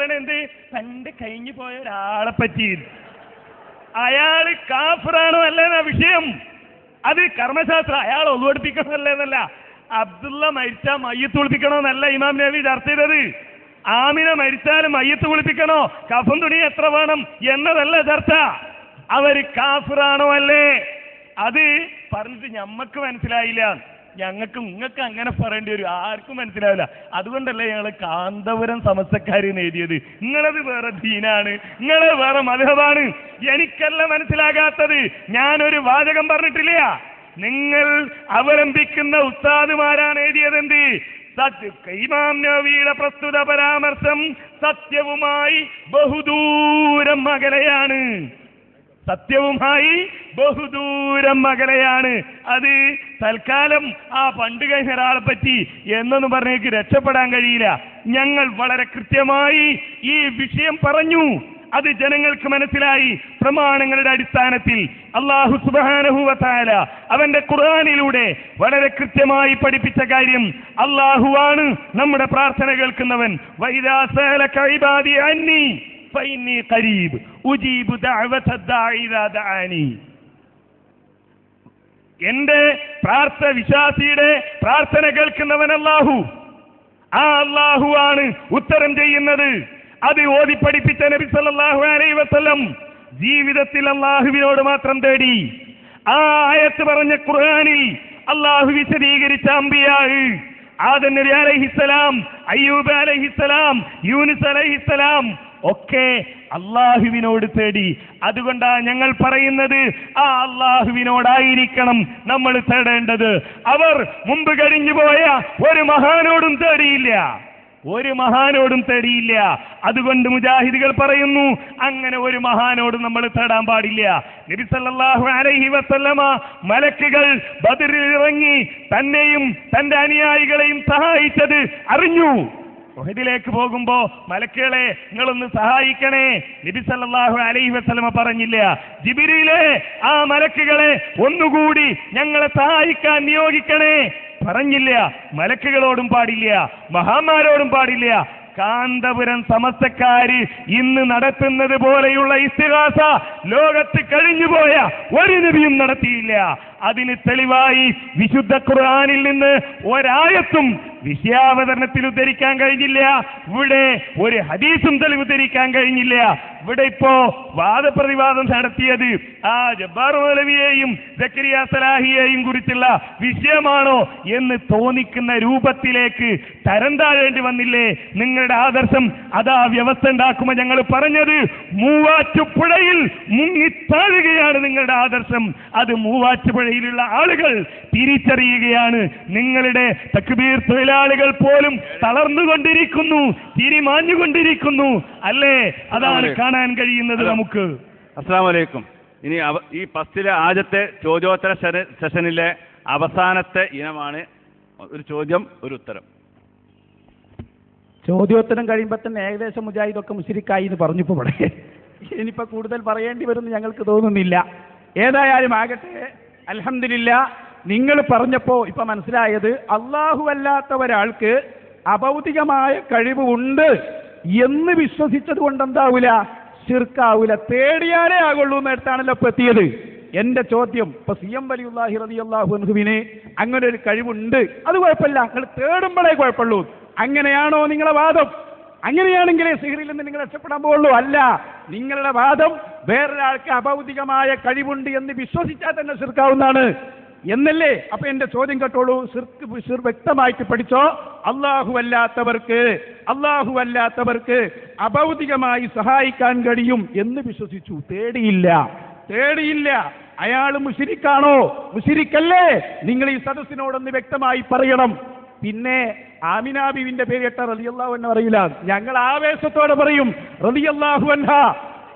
പറയണ എന്ത്? തന്റെ കഴിഞ്ഞു പോയ ഒരാളെ പറ്റി. അയാള് കാഫിറാണോ അല്ലേന്നാ വിഷയം. അത് കർമ്മശാസ്ത്രം. അയാൾ ഒളിവെടുപ്പിക്കണമല്ലേന്നല്ല. അബ്ദുള്ള മരിച്ചാൽ മയ്യത്ത് കുളിപ്പിക്കണമെന്നല്ല ഇമാം നബി ചർച്ച ചെയ്തത്. ആമിന മരിച്ചാലും മയ്യത്ത് കുളിപ്പിക്കണോ, കഫൻ തുണി എത്ര വേണം എന്നതല്ല ചർച്ച. അവര് കാഫിറാണോ അല്ലേ? അത് പറഞ്ഞിട്ട് ഞമ്മക്ക് മനസ്സിലായില്ല. നിങ്ങൾക്ക് അങ്ങനെ പറയേണ്ടി വരും. ആർക്കും മനസ്സിലാവില്ല. അതുകൊണ്ടല്ലേ ഞങ്ങൾ കാന്തപുരം സമസ്തക്കാരെന്ന് എഴുതിയത്. നിങ്ങളത് വേറെ ദീനാണ്, നിങ്ങളത് വേറെ മദ്ഹബാണ്. എനിക്കല്ല മനസ്സിലാകാത്തത്. ഞാനൊരു വാചകം പറഞ്ഞിട്ടില്ല. നിങ്ങൾ അവലംബിക്കുന്ന ഉസ്താദുമാരാണ് എഴുതിയതെന്ത്? ഇമാം നബവിയുടെ പ്രസ്തുത പരാമർശം സത്യവുമായി ബഹുദൂരം അകലെയാണ്. സത്യവുമായി ബഹുദൂരം അകലെയാണ്. അത് തൽക്കാലം ആ പണ്ട് കഴിഞ്ഞ ഒരാളെ പറ്റി എന്നൊന്നും പറഞ്ഞേക്ക് രക്ഷപ്പെടാൻ കഴിയില്ല. ഞങ്ങൾ വളരെ കൃത്യമായി ഈ വിഷയം പറഞ്ഞു. അത് ജനങ്ങൾക്ക് മനസ്സിലായി. പ്രമാണങ്ങളുടെ അടിസ്ഥാനത്തിൽ അല്ലാഹു സുബ്ഹാനഹു വ തആല അവന്റെ ഖുർആനിലൂടെ വളരെ കൃത്യമായി പഠിപ്പിച്ച കാര്യം, അല്ലാഹുവാണ് നമ്മുടെ പ്രാർത്ഥന കേൾക്കുന്നവൻ. വഇദാ സഅലക ഇബാദി അന്നി ഫഇന്നി ഖരീബ് ഉജീബു ദഅവത ദാഇ ഇദാ ദഅാനി. എന്റെ വിശ്വാസിയുടെ പ്രാർത്ഥന കേൾക്കുന്നവൻ അല്ലാഹു. ആ അല്ലാഹുവാണ് ഉത്തരം ചെയ്യുന്നത്. അത് ഓതി പഠിപ്പിച്ച നബി സല്ലല്ലാഹു അലൈഹി വസല്ലം ജീവിതത്തിൽ അല്ലാഹുവിനോട് മാത്രം തേടി. ആ ആയത്ത് പറഞ്ഞ ഖുർആനിൽ അല്ലാഹു വിശദീകരിച്ച അംബിയാ, ആദം നബി അലൈഹിസ്സലാം, അയ്യൂബ് അലൈഹിസ്സലാം, യൂനുസ് അലൈഹിസ്സലാം ഒക്കെ അല്ലാഹുവിനോട് തേടി. അതുകൊണ്ടാണ് ഞങ്ങൾ പറയുന്നത്, ആ അല്ലാഹുവിനോടായിരിക്കണം നമ്മൾ തേടേണ്ടത്. അവർ മുമ്പ് കഴിഞ്ഞുപോയ ഒരു മഹാനോടും തേടിയില്ല. അതുകൊണ്ട് മുജാഹിദുകൾ പറയുന്നു, അങ്ങനെ ഒരു മഹാനോട് നമ്മൾ തേടാൻ പാടില്ല. നബി സല്ലല്ലാഹു അലൈഹി വസല്ലമ മലക്കുകൾ ബദറിൽ ഇറങ്ങി തന്നെയും തന്റെ അനുയായികളെയും സഹായിച്ചത് അറിഞ്ഞു. ഉഹദിലേക്ക് പോകുമ്പോ മലക്കുകളെ നിങ്ങളൊന്ന് സഹായിക്കണേ, നബി സല്ലല്ലാഹു അലൈഹി വസല്ലമ പറഞ്ഞില്ല. ജിബ്രീലേ, ആ മലക്കുകളെ ഒന്നുകൂടി ഞങ്ങളെ സഹായിക്കാൻ നിയോഗിക്കണേ പറഞ്ഞില്ല. മലക്കുകളോടും പാടില്ല, മഹാന്മാരോടും പാടില്ല. കാന്തപുരം സമസ്തക്കാര് ഇന്ന് നടത്തുന്നത് പോലെയുള്ള ഇസ്തിഗാസ ലോകത്ത് കഴിഞ്ഞുപോയ ഒരു നബിയും നടത്തിയില്ല. അതിന് തെളിവായി വിശുദ്ധ ഖുർആനിൽ നിന്ന് ഒരായത്തും വിഷയാവതരണത്തിൽ ഉദ്ധരിക്കാൻ കഴിഞ്ഞില്ല. ഇവിടെ ഒരു ഹദീസും തെളിവ് ഉദ്ധരിക്കാൻ കഴിഞ്ഞില്ല. ഇവിടെ ഇപ്പോ വാദപ്രതിവാദം നടത്തിയത് ആ ജബ്ബാർ മൗലവിയെയും സക്കരിയ സലാഹിയെയും കുറിച്ചുള്ള വിഷയമാണോ എന്ന് തോന്നിക്കുന്ന രൂപത്തിലേക്ക് തരം താഴേണ്ടി വന്നില്ലേ? നിങ്ങളുടെ ആദർശം അതാ വ്യവസ്ഥ ഉണ്ടാക്കുമ്പോൾ ഞങ്ങൾ പറഞ്ഞത്, മൂവാറ്റുപുഴയിൽ മുങ്ങിത്താഴുകയാണ് നിങ്ങളുടെ ആദർശം. അത് മൂവാറ്റുപുഴയിലുള്ള ആളുകൾ തിരിച്ചറിയുകയാണ്. നിങ്ങളുടെ തക്ബീർ തൊഴിലാളികൾ പോലും തളർന്നുകൊണ്ടിരിക്കുന്നു, തിരിമാഞ്ഞുകൊണ്ടിരിക്കുന്നു അല്ലേ? അതാണ് കാണാൻ കഴിയുന്നത് നമുക്ക്. അസ്സലാമു അലൈക്കും. ഇനി ഈ ഫസ്റ്റിലെ ആദ്യത്തെ ചോദ്യോത്തര സെഷനിലെ അവസാനത്തെ ഇനമാണ് ഒരു ചോദ്യം ഒരു ഉത്തരം. ചോദ്യോത്തരം കഴിയുമ്പോൾ തന്നെ ഏകദേശം മുജാഹിദൊക്കെ മുശ്രിക്കായി എന്ന് പറഞ്ഞപ്പോൾ ഇവിടെ ഇനിയിപ്പോൾ കൂടുതൽ പറയേണ്ടി വരുമെന്ന് ഞങ്ങൾക്ക് തോന്നുന്നില്ല. ഏതായാലും ആകട്ടെ, അൽഹംദുലില്ലാ, നിങ്ങൾ പറഞ്ഞപ്പോൾ ഇപ്പൊ മനസ്സിലായത്, അല്ലാഹു അല്ലാത്ത ഒരാൾക്ക് അഭൗതികമായ കഴിവ് ഉണ്ട് എന്ന് വിശ്വസിച്ചത് കൊണ്ട് എന്താവൂല? ശിർക്കാവൂല. തേടിയാലേ ആകുള്ളൂ എന്നിടത്താണല്ലോ ഇപ്പൊ എത്തിയത്. എന്റെ ചോദ്യം, ഇപ്പൊ CM വലിയുല്ലാഹി റളിയല്ലാഹു അൻഹുവിന് അങ്ങനെ ഒരു കഴിവുണ്ട്, അത് കുഴപ്പമില്ല, നിങ്ങൾ തേടുമ്പോഴേ കുഴപ്പമുള്ളൂ. അങ്ങനെയാണോ നിങ്ങളെ വാദം? അങ്ങനെയാണെങ്കിലേ സിഹറിൽ നിന്ന് നിങ്ങൾ രക്ഷപ്പെടാൻ പോകുള്ളൂ. അല്ല, നിങ്ങളുടെ വാദം വേറൊരാൾക്ക് അഭൗതികമായ കഴിവുണ്ട് എന്ന് വിശ്വസിച്ചാൽ തന്നെ ശിർക്കാവുന്നതാണ് എന്നല്ലേ? അപ്പൊ എന്റെ ചോദ്യം കേട്ടോളൂ, ശിർക്ക് വ്യക്തമായിട്ട് പഠിച്ചോ. അല്ലാഹു അല്ലാത്തവർക്ക് അഭൗതികമായി സഹായിക്കാൻ കഴിയും എന്ന് വിശ്വസിച്ചു, തേടിയില്ല. അയാൾ മുശ്രിക്കാണോ? മുശ്രിക്കല്ലേ? നിങ്ങൾ ഈ സദസ്സിനോടൊന്ന് വ്യക്തമായി പറയണം. പിന്നെ ആമിന ബീവിന്റെ പേര് കേട്ട റളിയല്ലാഹു അൻഹ അറിയില്ല, ഞങ്ങൾ ആവേശത്തോടെ പറയും റളിയല്ലാഹു അൻഹ.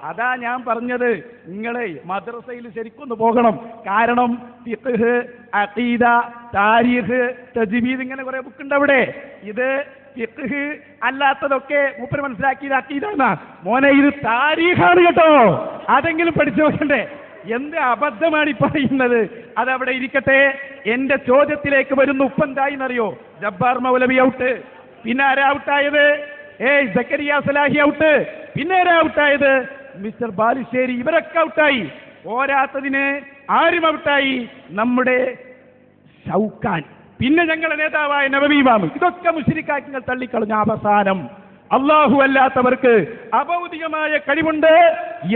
അതാ ഞാൻ പറഞ്ഞത്, നിങ്ങളെ മദ്രസയിൽ ശരിക്കൊന്ന് പോകണം. കാരണം ഫിഖ്ഹ്, അഖീദ, താരീഖ്, തജ്വീദ് ഇങ്ങനെ കുറെ ബുക്കുണ്ട് അവിടെ. ഇത് ഫിഖ്ഹ് അല്ലാത്തതൊക്കെ മൂപ്പര് മനസ്സിലാക്കിയത് അഖീദാണ്. മോനെ, ഇത് താരീഖാണ് കേട്ടോ, അതെങ്കിലും പഠിച്ചു നോക്കണ്ടേ? എന്ത് അബദ്ധമാണ് ഈ പറയുന്നത്? അതവിടെ ഇരിക്കട്ടെ. എന്റെ ചോദ്യത്തിലേക്ക് വരുന്ന ഉപ്പെന്തായിന്നറിയോ? ജബ്ബാർ മൗലവി ഔട്ട്. പിന്നെ ആരാ ഔട്ടായത്? സക്കരിയ സലാഹി ഔട്ട്. പിന്നെ ഔട്ടായത് മിസ്റ്റർ ബാലുശ്ശേരി, ഇവരൊക്കെ ഔട്ടായി. പോരാത്തതിന് ആരും ഔട്ടായി, നമ്മുടെ ഷൗക്കാൻ, പിന്നെ ഞങ്ങളുടെ നേതാവായ നബവി ഇമാം. ഇതൊക്കെ മുശ്രിക്കാക്കി നിങ്ങൾ തള്ളിക്കളഞ്ഞ അവസാനം അല്ലാഹു അല്ലാത്തവർക്ക് അഭൗതികമായ കഴിവുണ്ട്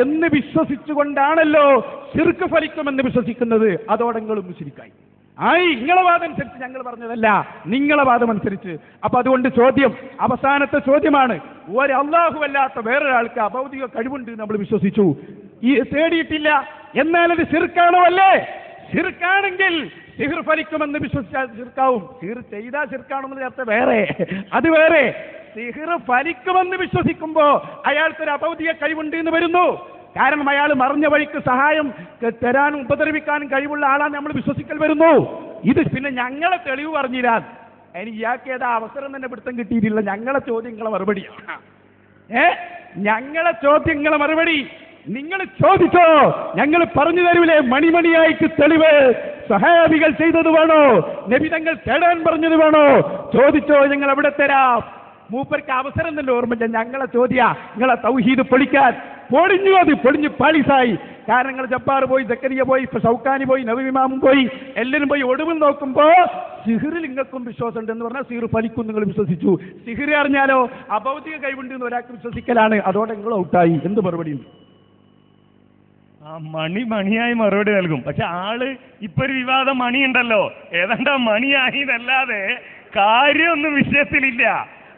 എന്ന് വിശ്വസിച്ചുകൊണ്ടാണല്ലോ ശിർക്ക് ഫലിക്കുമെന്ന് വിശ്വസിക്കുന്നത്. അതോടെ നിങ്ങളും മുശ്രിക്കായി ആയി. നിങ്ങളെ വാദം അനുസരിച്ച് ഞങ്ങൾ പറഞ്ഞതല്ല, നിങ്ങളെ വാദം അനുസരിച്ച്. അപ്പൊ അതുകൊണ്ട് ചോദ്യം, അവസാനത്തെ ചോദ്യമാണ്, ഒരു അല്ലാഹു അല്ലാത്ത വേറൊരാൾക്ക് അഭൗതിക കഴിവുണ്ട് നമ്മൾ വിശ്വസിച്ചു, ഈ തേടിയിട്ടില്ല, എന്നാൽ അത് ശിർക്കാണോ? അല്ലേ? ശിർക്കാണെങ്കിൽ സിഹർ ഫലിക്കുമെന്ന് വിശ്വസിച്ചാൽ ശിർക്കാവും. സിഹർ ചെയ്താൽ ശിർക്കാണെന്നുള്ള ചർച്ച വേറെ, അത് വേറെ. സിഹർ ഫലിക്കുമെന്ന് വിശ്വസിക്കുമ്പോ അയാൾക്കൊരു അഭൗതിക കഴിവുണ്ട് എന്ന് വരുന്നു. കാരണം അയാൾ മറിഞ്ഞ വഴിക്ക് സഹായം തരാനും ഉപദ്രവിക്കാനും കഴിവുള്ള ആളാണ് നമ്മൾ വിശ്വസിക്കൽ വരുന്നു. ഇത് പിന്നെ ഞങ്ങളെ തെളിവ് പറഞ്ഞിരാൻ എനിക്ക് ഇയാൾക്ക് ഏതാ അവസരം തന്നെ പിടുത്തം കിട്ടിയിട്ടില്ല. ഞങ്ങളെ ചോദ്യങ്ങളെ മറുപടിയാണ്. ഞങ്ങളെ ചോദ്യങ്ങളെ മറുപടി നിങ്ങൾ ചോദിച്ചോ, ഞങ്ങൾ പറഞ്ഞു തരൂലേ? മണിമണിയായിട്ട് തെളിവ് സഹാബികൾ ചെയ്തത് വേണോ, നബിതങ്ങൾ തേടാൻ പറഞ്ഞത് വേണോ? ചോദിച്ചോ, ഞങ്ങൾ എവിടെ തരാം. മൂപ്പർക്ക് അവസരം തന്നെ ഓർമ്മയില്ല. ഞങ്ങളെ ചോദ്യ നിങ്ങളെ തൗഹീദ് പൊളിക്കാൻ പൊളിഞ്ഞു, അത് പൊളിഞ്ഞു പാളിസായി. കാരണം നിങ്ങൾ ജബ്ബാർ പോയി, സക്കരിയ പോയി, ഇപ്പൊ ഷൗക്കാനി പോയി, നബി ഇമാമും പോയി, എല്ലാവരും പോയി. ഒടുവിൽ നോക്കുമ്പോ സിഹിറിൽ നിങ്ങൾക്കും വിശ്വാസം ഉണ്ട് എന്ന് പറഞ്ഞാൽ സിഹിർ ഫലിക്കും നിങ്ങൾ വിശ്വസിച്ചു. സിഹിർ അറിഞ്ഞാലോ അഭൗതിക കഴിവുണ്ട് എന്ന് ഒരാൾക്ക് വിശ്വസിക്കലാണ്. അതോടെ നിങ്ങൾ ഔട്ടായി. എന്ത് മറുപടി? ആ മണിയായി മറുപടി നൽകും. പക്ഷെ ആള് ഇപ്പൊ ഒരു വിവാദം മണിയുണ്ടല്ലോ, ഏതാണ്ട് മണിയായി എന്നല്ലാതെ കാര്യമൊന്നും വിഷയത്തിലില്ല.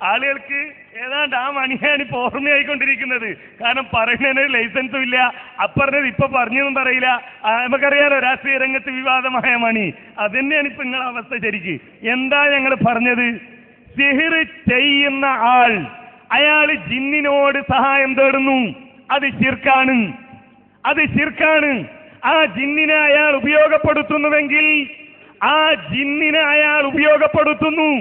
ആളുകൾക്ക് ഏതാണ്ട് ആ മണിയാണ് ഇപ്പൊ ഓർമ്മയായിക്കൊണ്ടിരിക്കുന്നത്. കാരണം പറയുന്നതിന് ലൈസൻസും ഇല്ല, അപ്പറഞ്ഞത് ഇപ്പൊ പറഞ്ഞൊന്നും പറയില്ല. നമുക്കറിയാലോ രാഷ്ട്രീയ രംഗത്ത് വിവാദമായ മണി. അതന്നെയാണ് ഇപ്പൊ നിങ്ങളെ അവസ്ഥ. ശരിക്ക് എന്താ ഞങ്ങൾ പറഞ്ഞത്? സിഹിർ ചെയ്യുന്ന ആൾ, അയാൾ ജിന്നിനോട് സഹായം തേടുന്നു, അത് ശിർക്കാണ്, അത് ശിർക്കാണ്. ആ ജിന്നിനെ അയാൾ ഉപയോഗപ്പെടുത്തുന്നുവെങ്കിൽ ആ ജിന്നിനെ അയാൾ ഉപയോഗപ്പെടുത്തുന്നു.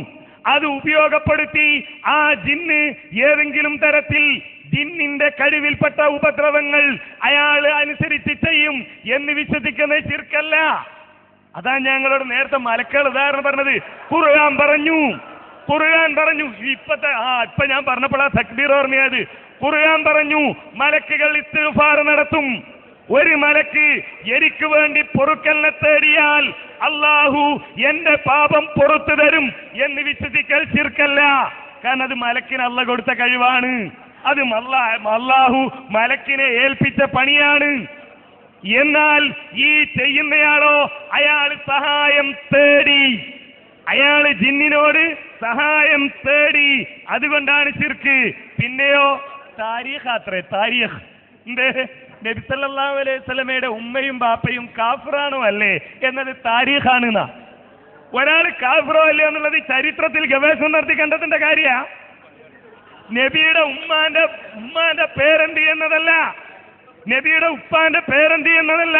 അത് ഉപയോഗപ്പെടുത്തി ആ ജിന്ന് ഏതെങ്കിലും തരത്തിൽ ജിന്നിന്റെ കഴിവിൽപ്പെട്ട ഉപദ്രവങ്ങൾ അയാൾ അനുസരിച്ച് ചെയ്യും എന്ന് വിശ്വസിക്കുന്ന ശിർക്കല്ല. അതാ ഞങ്ങളോട് നേരത്തെ മലക്കുകൾ ഉദാഹരണം പറഞ്ഞത്. ഖുർആൻ പറഞ്ഞു. ഇപ്പൊ ഞാൻ പറഞ്ഞപ്പോഴാ തക്ബീർ ഓർമ്മയത്. ഖുർആൻ പറഞ്ഞു മലക്കുകൾ ഇസ്തിഗ്ഫാർ നടത്തും. ഒരു മലക്ക് എനിക്ക് വേണ്ടി പൊറുക്കലിനെ തേടിയാൽ അല്ലാഹു എന്റെ പാപം പുറത്തു തരും എന്ന് വിശ്വസിക്കൽ ശിർക്കല്ല. കാരണം അത് മലക്കിന് അല്ലാഹു കൊടുത്ത കഴിവാണ്. അത് അല്ലാഹു മലക്കിനെ ഏൽപ്പിച്ച പണിയാണ്. എന്നാൽ ഈ ചെയ്യുന്നയാളോ അയാൾ സഹായം തേടി, അയാൾ ജിന്നിനോട് സഹായം തേടി, അതുകൊണ്ടാണ് ശിർക്ക്. പിന്നെയോ താരീഖ് അത്രേ, താരീഖ് എന്തേ നബി സല്ലല്ലാഹു അലൈഹി വസല്ലമയുടെ ഉമ്മയും ബാപ്പയും കാഫിറാണോ അല്ലേ എന്നത് താരീഖാണെന്നാ. ഒരാൾ കാഫിറോ അല്ലേ എന്നുള്ളത് ചരിത്രത്തിൽ ഗവേഷണം നടത്തി കണ്ടെത്തേണ്ട കാര്യ. നബിയുടെ ഉമ്മാന്റെ പേരെന്ത് എന്നതല്ല, നബിയുടെ ഉപ്പാന്റെ പേരെന്ത് എന്നതല്ല.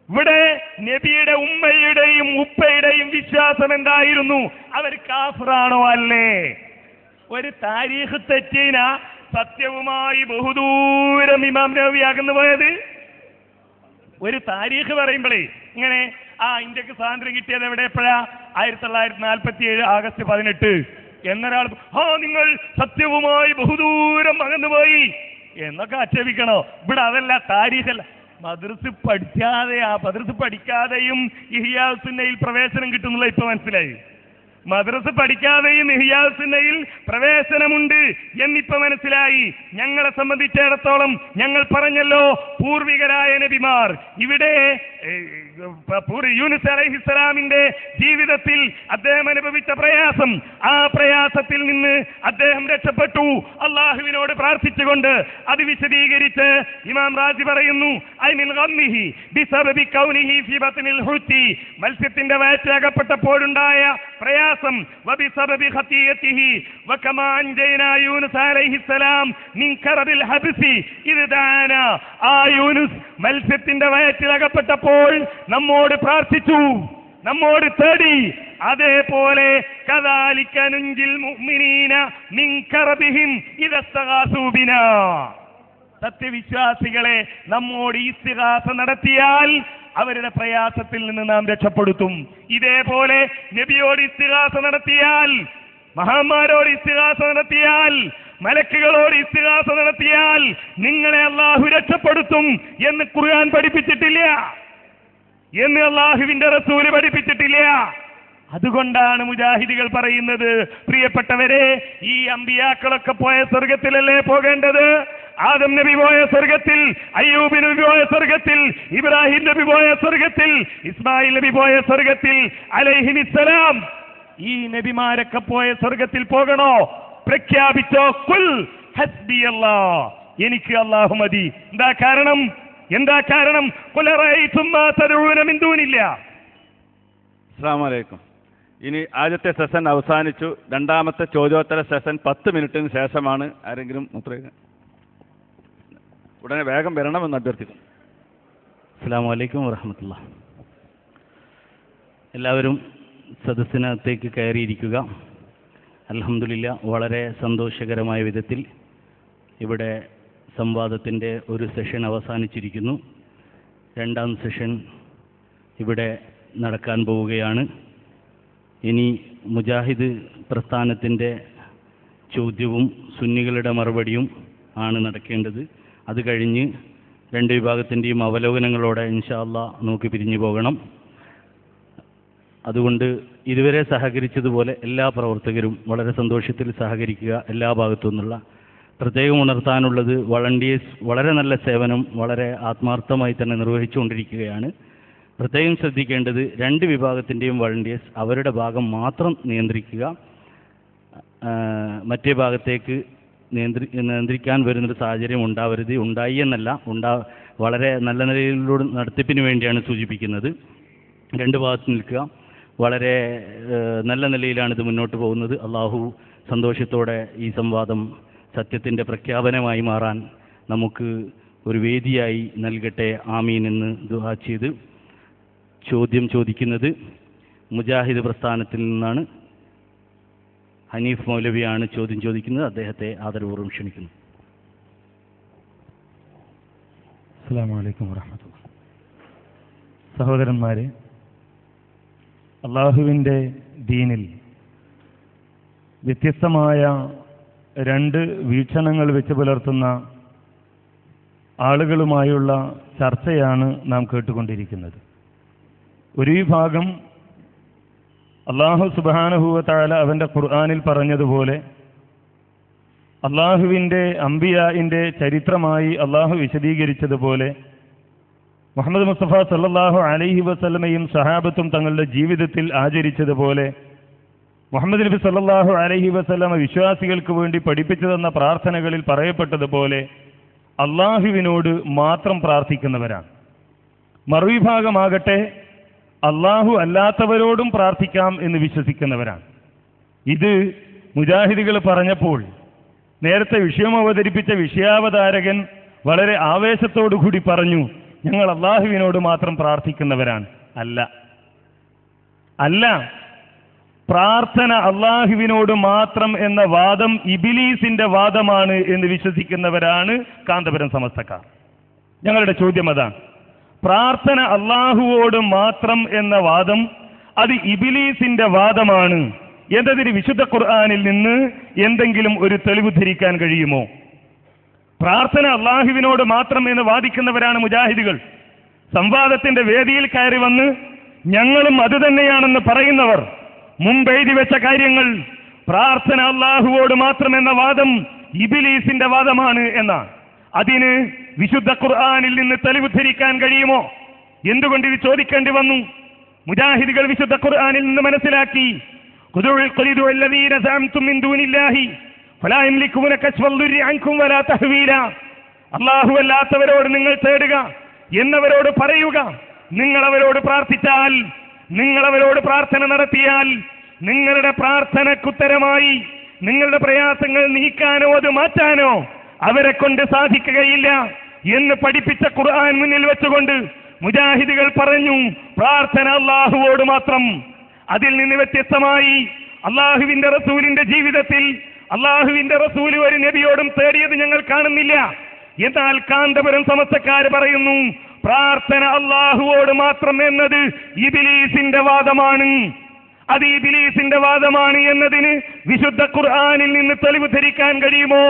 ഇവിടെ നബിയുടെ ഉമ്മയുടെയും ഉപ്പയുടെയും വിശ്വാസം എന്തായിരുന്നു? അവർ കാഫിറാണോ അല്ലേ? ഒരു താരീഖ് തെറ്റീന സത്യവുമായി ബഹുദൂരം ഇമാം നവവി അകന്നു പോയത്. ഒരു താരീഖ് പറയുമ്പോഴേ ഇങ്ങനെ ഇന്ത്യക്ക് സ്വാതന്ത്ര്യം കിട്ടിയത് എവിടെ എപ്പോഴാ? 1947 ആഗസ്റ്റ് 18 എന്നൊരാൾ നിങ്ങൾ സത്യവുമായി ബഹുദൂരം അകന്നുപോയി എന്നൊക്കെ ആക്ഷേപിക്കണോ? ഇവിടെ അതല്ല, താരീഖല്ല. മദ്രസ് പഠിക്കാതെയും ഇഹ്യാ സുന്നയിൽ പ്രവേശനം കിട്ടുന്നുള്ള ഇപ്പൊ മനസ്സിലായി. മദ്രസ് പഠിക്കാതെയും ഇഹ്യാ സുന്നയിൽ പ്രവേശനമുണ്ട് എന്നിപ്പോ മനസ്സിലായി. ഞങ്ങളെ സംബന്ധിച്ചിടത്തോളം ഞങ്ങൾ പറഞ്ഞല്ലോ, പൂർവികരായ നബിമാർ ഇവിടെ യൂനുസ് അലൈഹിസ്സലാമിന്റെ ജീവിതത്തിൽ അദ്ദേഹം അനുഭവിച്ച പ്രയാസം, ആ പ്രയാസത്തിൽ നിന്ന് അദ്ദേഹം രക്ഷപ്പെട്ടു അള്ളാഹുവിനോട് പ്രാർത്ഥിച്ചുകൊണ്ട്. അത് വിശദീകരിച്ച് ഇമാം റാസി പറയുന്നു, മത്സ്യത്തിന്റെ വയറ്റിലകപ്പെട്ടപ്പോഴുണ്ടായ പ്രയാസം, മത്സ്യത്തിന്റെ വയറ്റിലകപ്പെട്ടപ്പോൾ നമ്മോട് പ്രാർത്ഥിച്ചു, നമ്മോട് തേടി. അതേപോലെ സത്യവിശ്വാസികളെ നമ്മോട് ഇസ്തിഗാസ നടത്തിയാൽ അവരുടെ പ്രയാസത്തിൽ നിന്ന് നാം രക്ഷപ്പെടുത്തും. ഇതേപോലെ നബിയോട് ഇസ്തിഗാസ നടത്തിയാൽ മഹാന്മാരോട് ഇസ്തിഗാസ നടത്തിയാൽ, മലക്കുകളോട് ഇസ്തിഗാസ നടത്തിയാൽ നിങ്ങളെ അള്ളാഹു രക്ഷപ്പെടുത്തും എന്ന് ഖുർആൻ പഠിപ്പിച്ചിട്ടില്ല, എന്ന് അള്ളാഹുവിന്റെ റസൂല് പഠിപ്പിച്ചിട്ടില്ല. അതുകൊണ്ടാണ് മുജാഹിദികൾ പറയുന്നത്, പ്രിയപ്പെട്ടവരെ, ഈ അമ്പിയാക്കളൊക്കെ പോയ സ്വർഗത്തിലല്ലേ പോകേണ്ടത്? ആദം നബി പോയ സ്വർഗത്തിൽ, അയ്യൂബ് നബി പോയ സ്വർഗത്തിൽ, ഇബ്രാഹിം നബി പോയ സ്വർഗത്തിൽ, ഇസ്മായിൽ നബി പോയ സ്വർഗത്തിൽ അലൈഹിസ്സലാം, ഈ നബിമാരൊക്കെ പോയ സ്വർഗത്തിൽ പോകണോ? പ്രഖ്യാപിച്ചോ, കുൽ ഹസ്ബിയല്ലാഹ്, എനിക്ക് അല്ലാഹു മതി. എന്താ കാരണം? ഖുൽ അറഅയ്തും മാ തദഊന മിൻ ദൂനില്ലാഹ്. അസ്സലാമു അലൈക്കും. ഇനി ആദ്യത്തെ സെഷൻ അവസാനിച്ചു. രണ്ടാമത്തെ ചോദ്യോത്തര സെഷൻ 10 മിനിറ്റിന് ശേഷമാണ്. ആരെങ്കിലും ഉടനെ വേഗം വരണമെന്ന് അഭ്യർത്ഥിക്കുന്നു. അസ്സലാമു അലൈക്കും വറഹ്മത്തുള്ളാഹി. എല്ലാവരും സദസ്സിനകത്തേക്ക് കയറിയിരിക്കുക. അൽഹംദുലില്ലാ, വളരെ സന്തോഷകരമായ വിധത്തിൽ ഇവിടെ സംവാദത്തിൻ്റെ ഒരു സെഷൻ അവസാനിച്ചിരിക്കുന്നു. രണ്ടാം സെഷൻ ഇവിടെ നടക്കാൻ പോവുകയാണ്. ഇനി മുജാഹിദ് പ്രസ്ഥാനത്തിൻ്റെ ചോദ്യവും സുന്നികളുടെ മറുപടിയും ആണ് നടക്കേണ്ടത്. അത് കഴിഞ്ഞ് രണ്ട് വിഭാഗത്തിൻ്റെയും അവലോകനങ്ങളോടെ ഇൻഷാ അല്ലാഹ് നമുക്ക് പിരിഞ്ഞു പോകണം. അതുകൊണ്ട് ഇതുവരെ സഹകരിച്ചതുപോലെ എല്ലാ പ്രവർത്തകരും വളരെ സന്തോഷത്തിൽ സഹകരിക്കുക. എല്ലാ ഭാഗത്തു നിന്നുള്ള പ്രത്യേകം ഉണർത്താനുള്ളത്, വളണ്ടിയേഴ്സ് വളരെ നല്ല സേവനം വളരെ ആത്മാർത്ഥമായി തന്നെ നിർവഹിച്ചുകൊണ്ടിരിക്കുകയാണ്. പ്രത്യേകം ശ്രദ്ധിക്കേണ്ടത്, രണ്ട് വിഭാഗത്തിൻ്റെയും വളണ്ടിയേഴ്സ് അവരുടെ ഭാഗം മാത്രം നിയന്ത്രിക്കുക. മറ്റേ ഭാഗത്തേക്ക് നിയന്ത്രിക്കാൻ വരുന്നൊരു സാഹചര്യം ഉണ്ടാവരുത്. ഉണ്ടായി എന്നല്ല, വളരെ നല്ല നിലയിലൂടെ നടത്തിപ്പിന് വേണ്ടിയാണ് സൂചിപ്പിക്കുന്നത്. രണ്ട് ഭാഗത്ത് നിൽക്കുക. വളരെ നല്ല നിലയിലാണ് ഇത് മുന്നോട്ട് പോകുന്നത്. അള്ളാഹു സന്തോഷത്തോടെ ഈ സംവാദം സത്യത്തിൻ്റെ പ്രഖ്യാപനമായി മാറാൻ നമുക്ക് ഒരു വേദിയായി നൽകട്ടെ. ആമീൻ എന്ന് ദുആ ചെയ്ത് ചോദ്യം ചോദിക്കുന്നത് മുജാഹിദ് പ്രസ്ഥാനത്തിൽ നിന്നാണ്. ഹനീഫ് മൗലവിയാണ് ചോദ്യം ചോദിക്കുന്നത്. അദ്ദേഹത്തെ ആദരപൂർവ്വം ക്ഷണിക്കുന്നു. അസ്സലാമു അലൈക്കും വറഹ്മത്തുള്ളാഹി. സഹോദരന്മാരെ, അള്ളാഹുവിൻ്റെ ദീനിൽ വ്യത്യസ്തമായ രണ്ട് വീക്ഷണങ്ങൾ വെച്ച് പുലർത്തുന്ന ആളുകളുമായുള്ള ചർച്ചയാണ് നാം കേട്ടുകൊണ്ടിരിക്കുന്നത്. ഒരു വിഭാഗം അള്ളാഹു സുബ്ഹാനഹു വ തആല അവൻ്റെ ഖുർആനിൽ പറഞ്ഞതുപോലെ അള്ളാഹുവിൻ്റെ അംബിയാഇൻ്റെ ചരിത്രമായി അള്ളാഹു വിശദീകരിച്ചതുപോലെ മുഹമ്മദ് മുസ്തഫ സല്ലല്ലാഹു അലൈഹി വസല്ലമയും സഹാബത്തും തങ്ങളുടെ ജീവിതത്തിൽ ആചരിച്ചതുപോലെ മുഹമ്മദ് നബി സല്ലല്ലാഹു അലൈഹി വസല്ലമ വിശ്വാസികൾക്ക് വേണ്ടി പഠിപ്പിച്ചു തന്ന പ്രാർത്ഥനകളിൽ പറയപ്പെട്ടതുപോലെ അള്ളാഹുവിനോട് മാത്രം പ്രാർത്ഥിക്കുന്നവരാണ്. മറുവിഭാഗമാകട്ടെ അള്ളാഹു അല്ലാത്തവരോടും പ്രാർത്ഥിക്കാം എന്ന് വിശ്വസിക്കുന്നവരാണ്. ഇത് മുജാഹിദുകൾ പറഞ്ഞപ്പോൾ നേരത്തെ വിഷയം അവതരിപ്പിച്ച വിഷയാവതാരകൻ വളരെ ആവേശത്തോടുകൂടി പറഞ്ഞു, ഞങ്ങൾ അള്ളാഹുവിനോട് മാത്രം പ്രാർത്ഥിക്കുന്നവരാണ്. അല്ല, പ്രാർത്ഥന അള്ളാഹുവിനോട് മാത്രം എന്ന വാദം ഇബിലീസിന്റെ വാദമാണ് എന്ന് വിശ്വസിക്കുന്നവരാണ് കാന്തപുരം സമസ്തക്കാർ. ഞങ്ങളുടെ ചോദ്യം അതാണ്. പ്രാർത്ഥന അള്ളാഹുവോട് മാത്രം എന്ന വാദം അത് ഇബിലീസിന്റെ വാദമാണ് എന്നതിന് വിശുദ്ധ ഖുർആനിൽ നിന്ന് എന്തെങ്കിലും ഒരു തെളിവ് ധരിക്കാൻ കഴിയുമോ? പ്രാർത്ഥന അള്ളാഹുവിനോട് മാത്രം എന്ന് വാദിക്കുന്നവരാണ് മുജാഹിദുകൾ. സംവാദത്തിന്റെ വേദിയിൽ കയറി വന്ന് ഞങ്ങളും അത് തന്നെയാണെന്ന് പറയുന്നവർ മുമ്പെഴുതി വെച്ച കാര്യങ്ങൾ പ്രാർത്ഥന അള്ളാഹുവോട് മാത്രം എന്ന വാദം ഇബിലീസിന്റെ വാദമാണ് എന്നാണ്. അതിന് വിശുദ്ധ ഖുർആനിൽ നിന്ന് തെളിവ് ധരിക്കാൻ കഴിയുമോ? എന്തുകൊണ്ട് ഇത് ചോദിക്കേണ്ടി വന്നു? മുജാഹിദുകൾ വിശുദ്ധ ഖുർആനിൽ നിന്ന് മനസ്സിലാക്കി, അല്ലാഹു അല്ലാത്തവരോട് നിങ്ങൾ തേടുക എന്നവരോട് പറയുക. നിങ്ങൾ അവരോട് പ്രാർത്ഥിച്ചാൽ, നിങ്ങൾ അവരോട് പ്രാർത്ഥന നടത്തിയാൽ നിങ്ങളുടെ പ്രാർത്ഥനക്കുത്തരമായി നിങ്ങളുടെ പ്രയാസങ്ങൾ നീക്കാനോ അത് മാറ്റാനോ അവരെ കൊണ്ട് സാധിക്കുകയില്ല എന്ന് പഠിപ്പിച്ച ഖുർആൻ മുന്നിൽ വെച്ചുകൊണ്ട് മുജാഹിദുകൾ പറഞ്ഞു, പ്രാർത്ഥന അള്ളാഹുവോട് മാത്രം. അതിൽ നിന്ന് വ്യത്യസ്തമായി അള്ളാഹുവിന്റെ റസൂലിന്റെ ജീവിതത്തിൽ അള്ളാഹുവിന്റെ റസൂൽ ഒരു നബിയോടും തേടിയത് ഞങ്ങൾ കാണുന്നില്ല. എന്നാൽ കാന്തപുരം സമസ്തക്കാർ പറയുന്നു, പ്രാർത്ഥന അള്ളാഹുവോട് മാത്രം എന്നത് ഇബ്ലീസിന്റെ വാദമാണ്. അത് ഇബ്ലീസിന്റെ വാദമാണ് എന്നതിന് വിശുദ്ധ ഖുർആനിൽ നിന്ന് തെളിവ് ധരിക്കാൻ കഴിയുമോ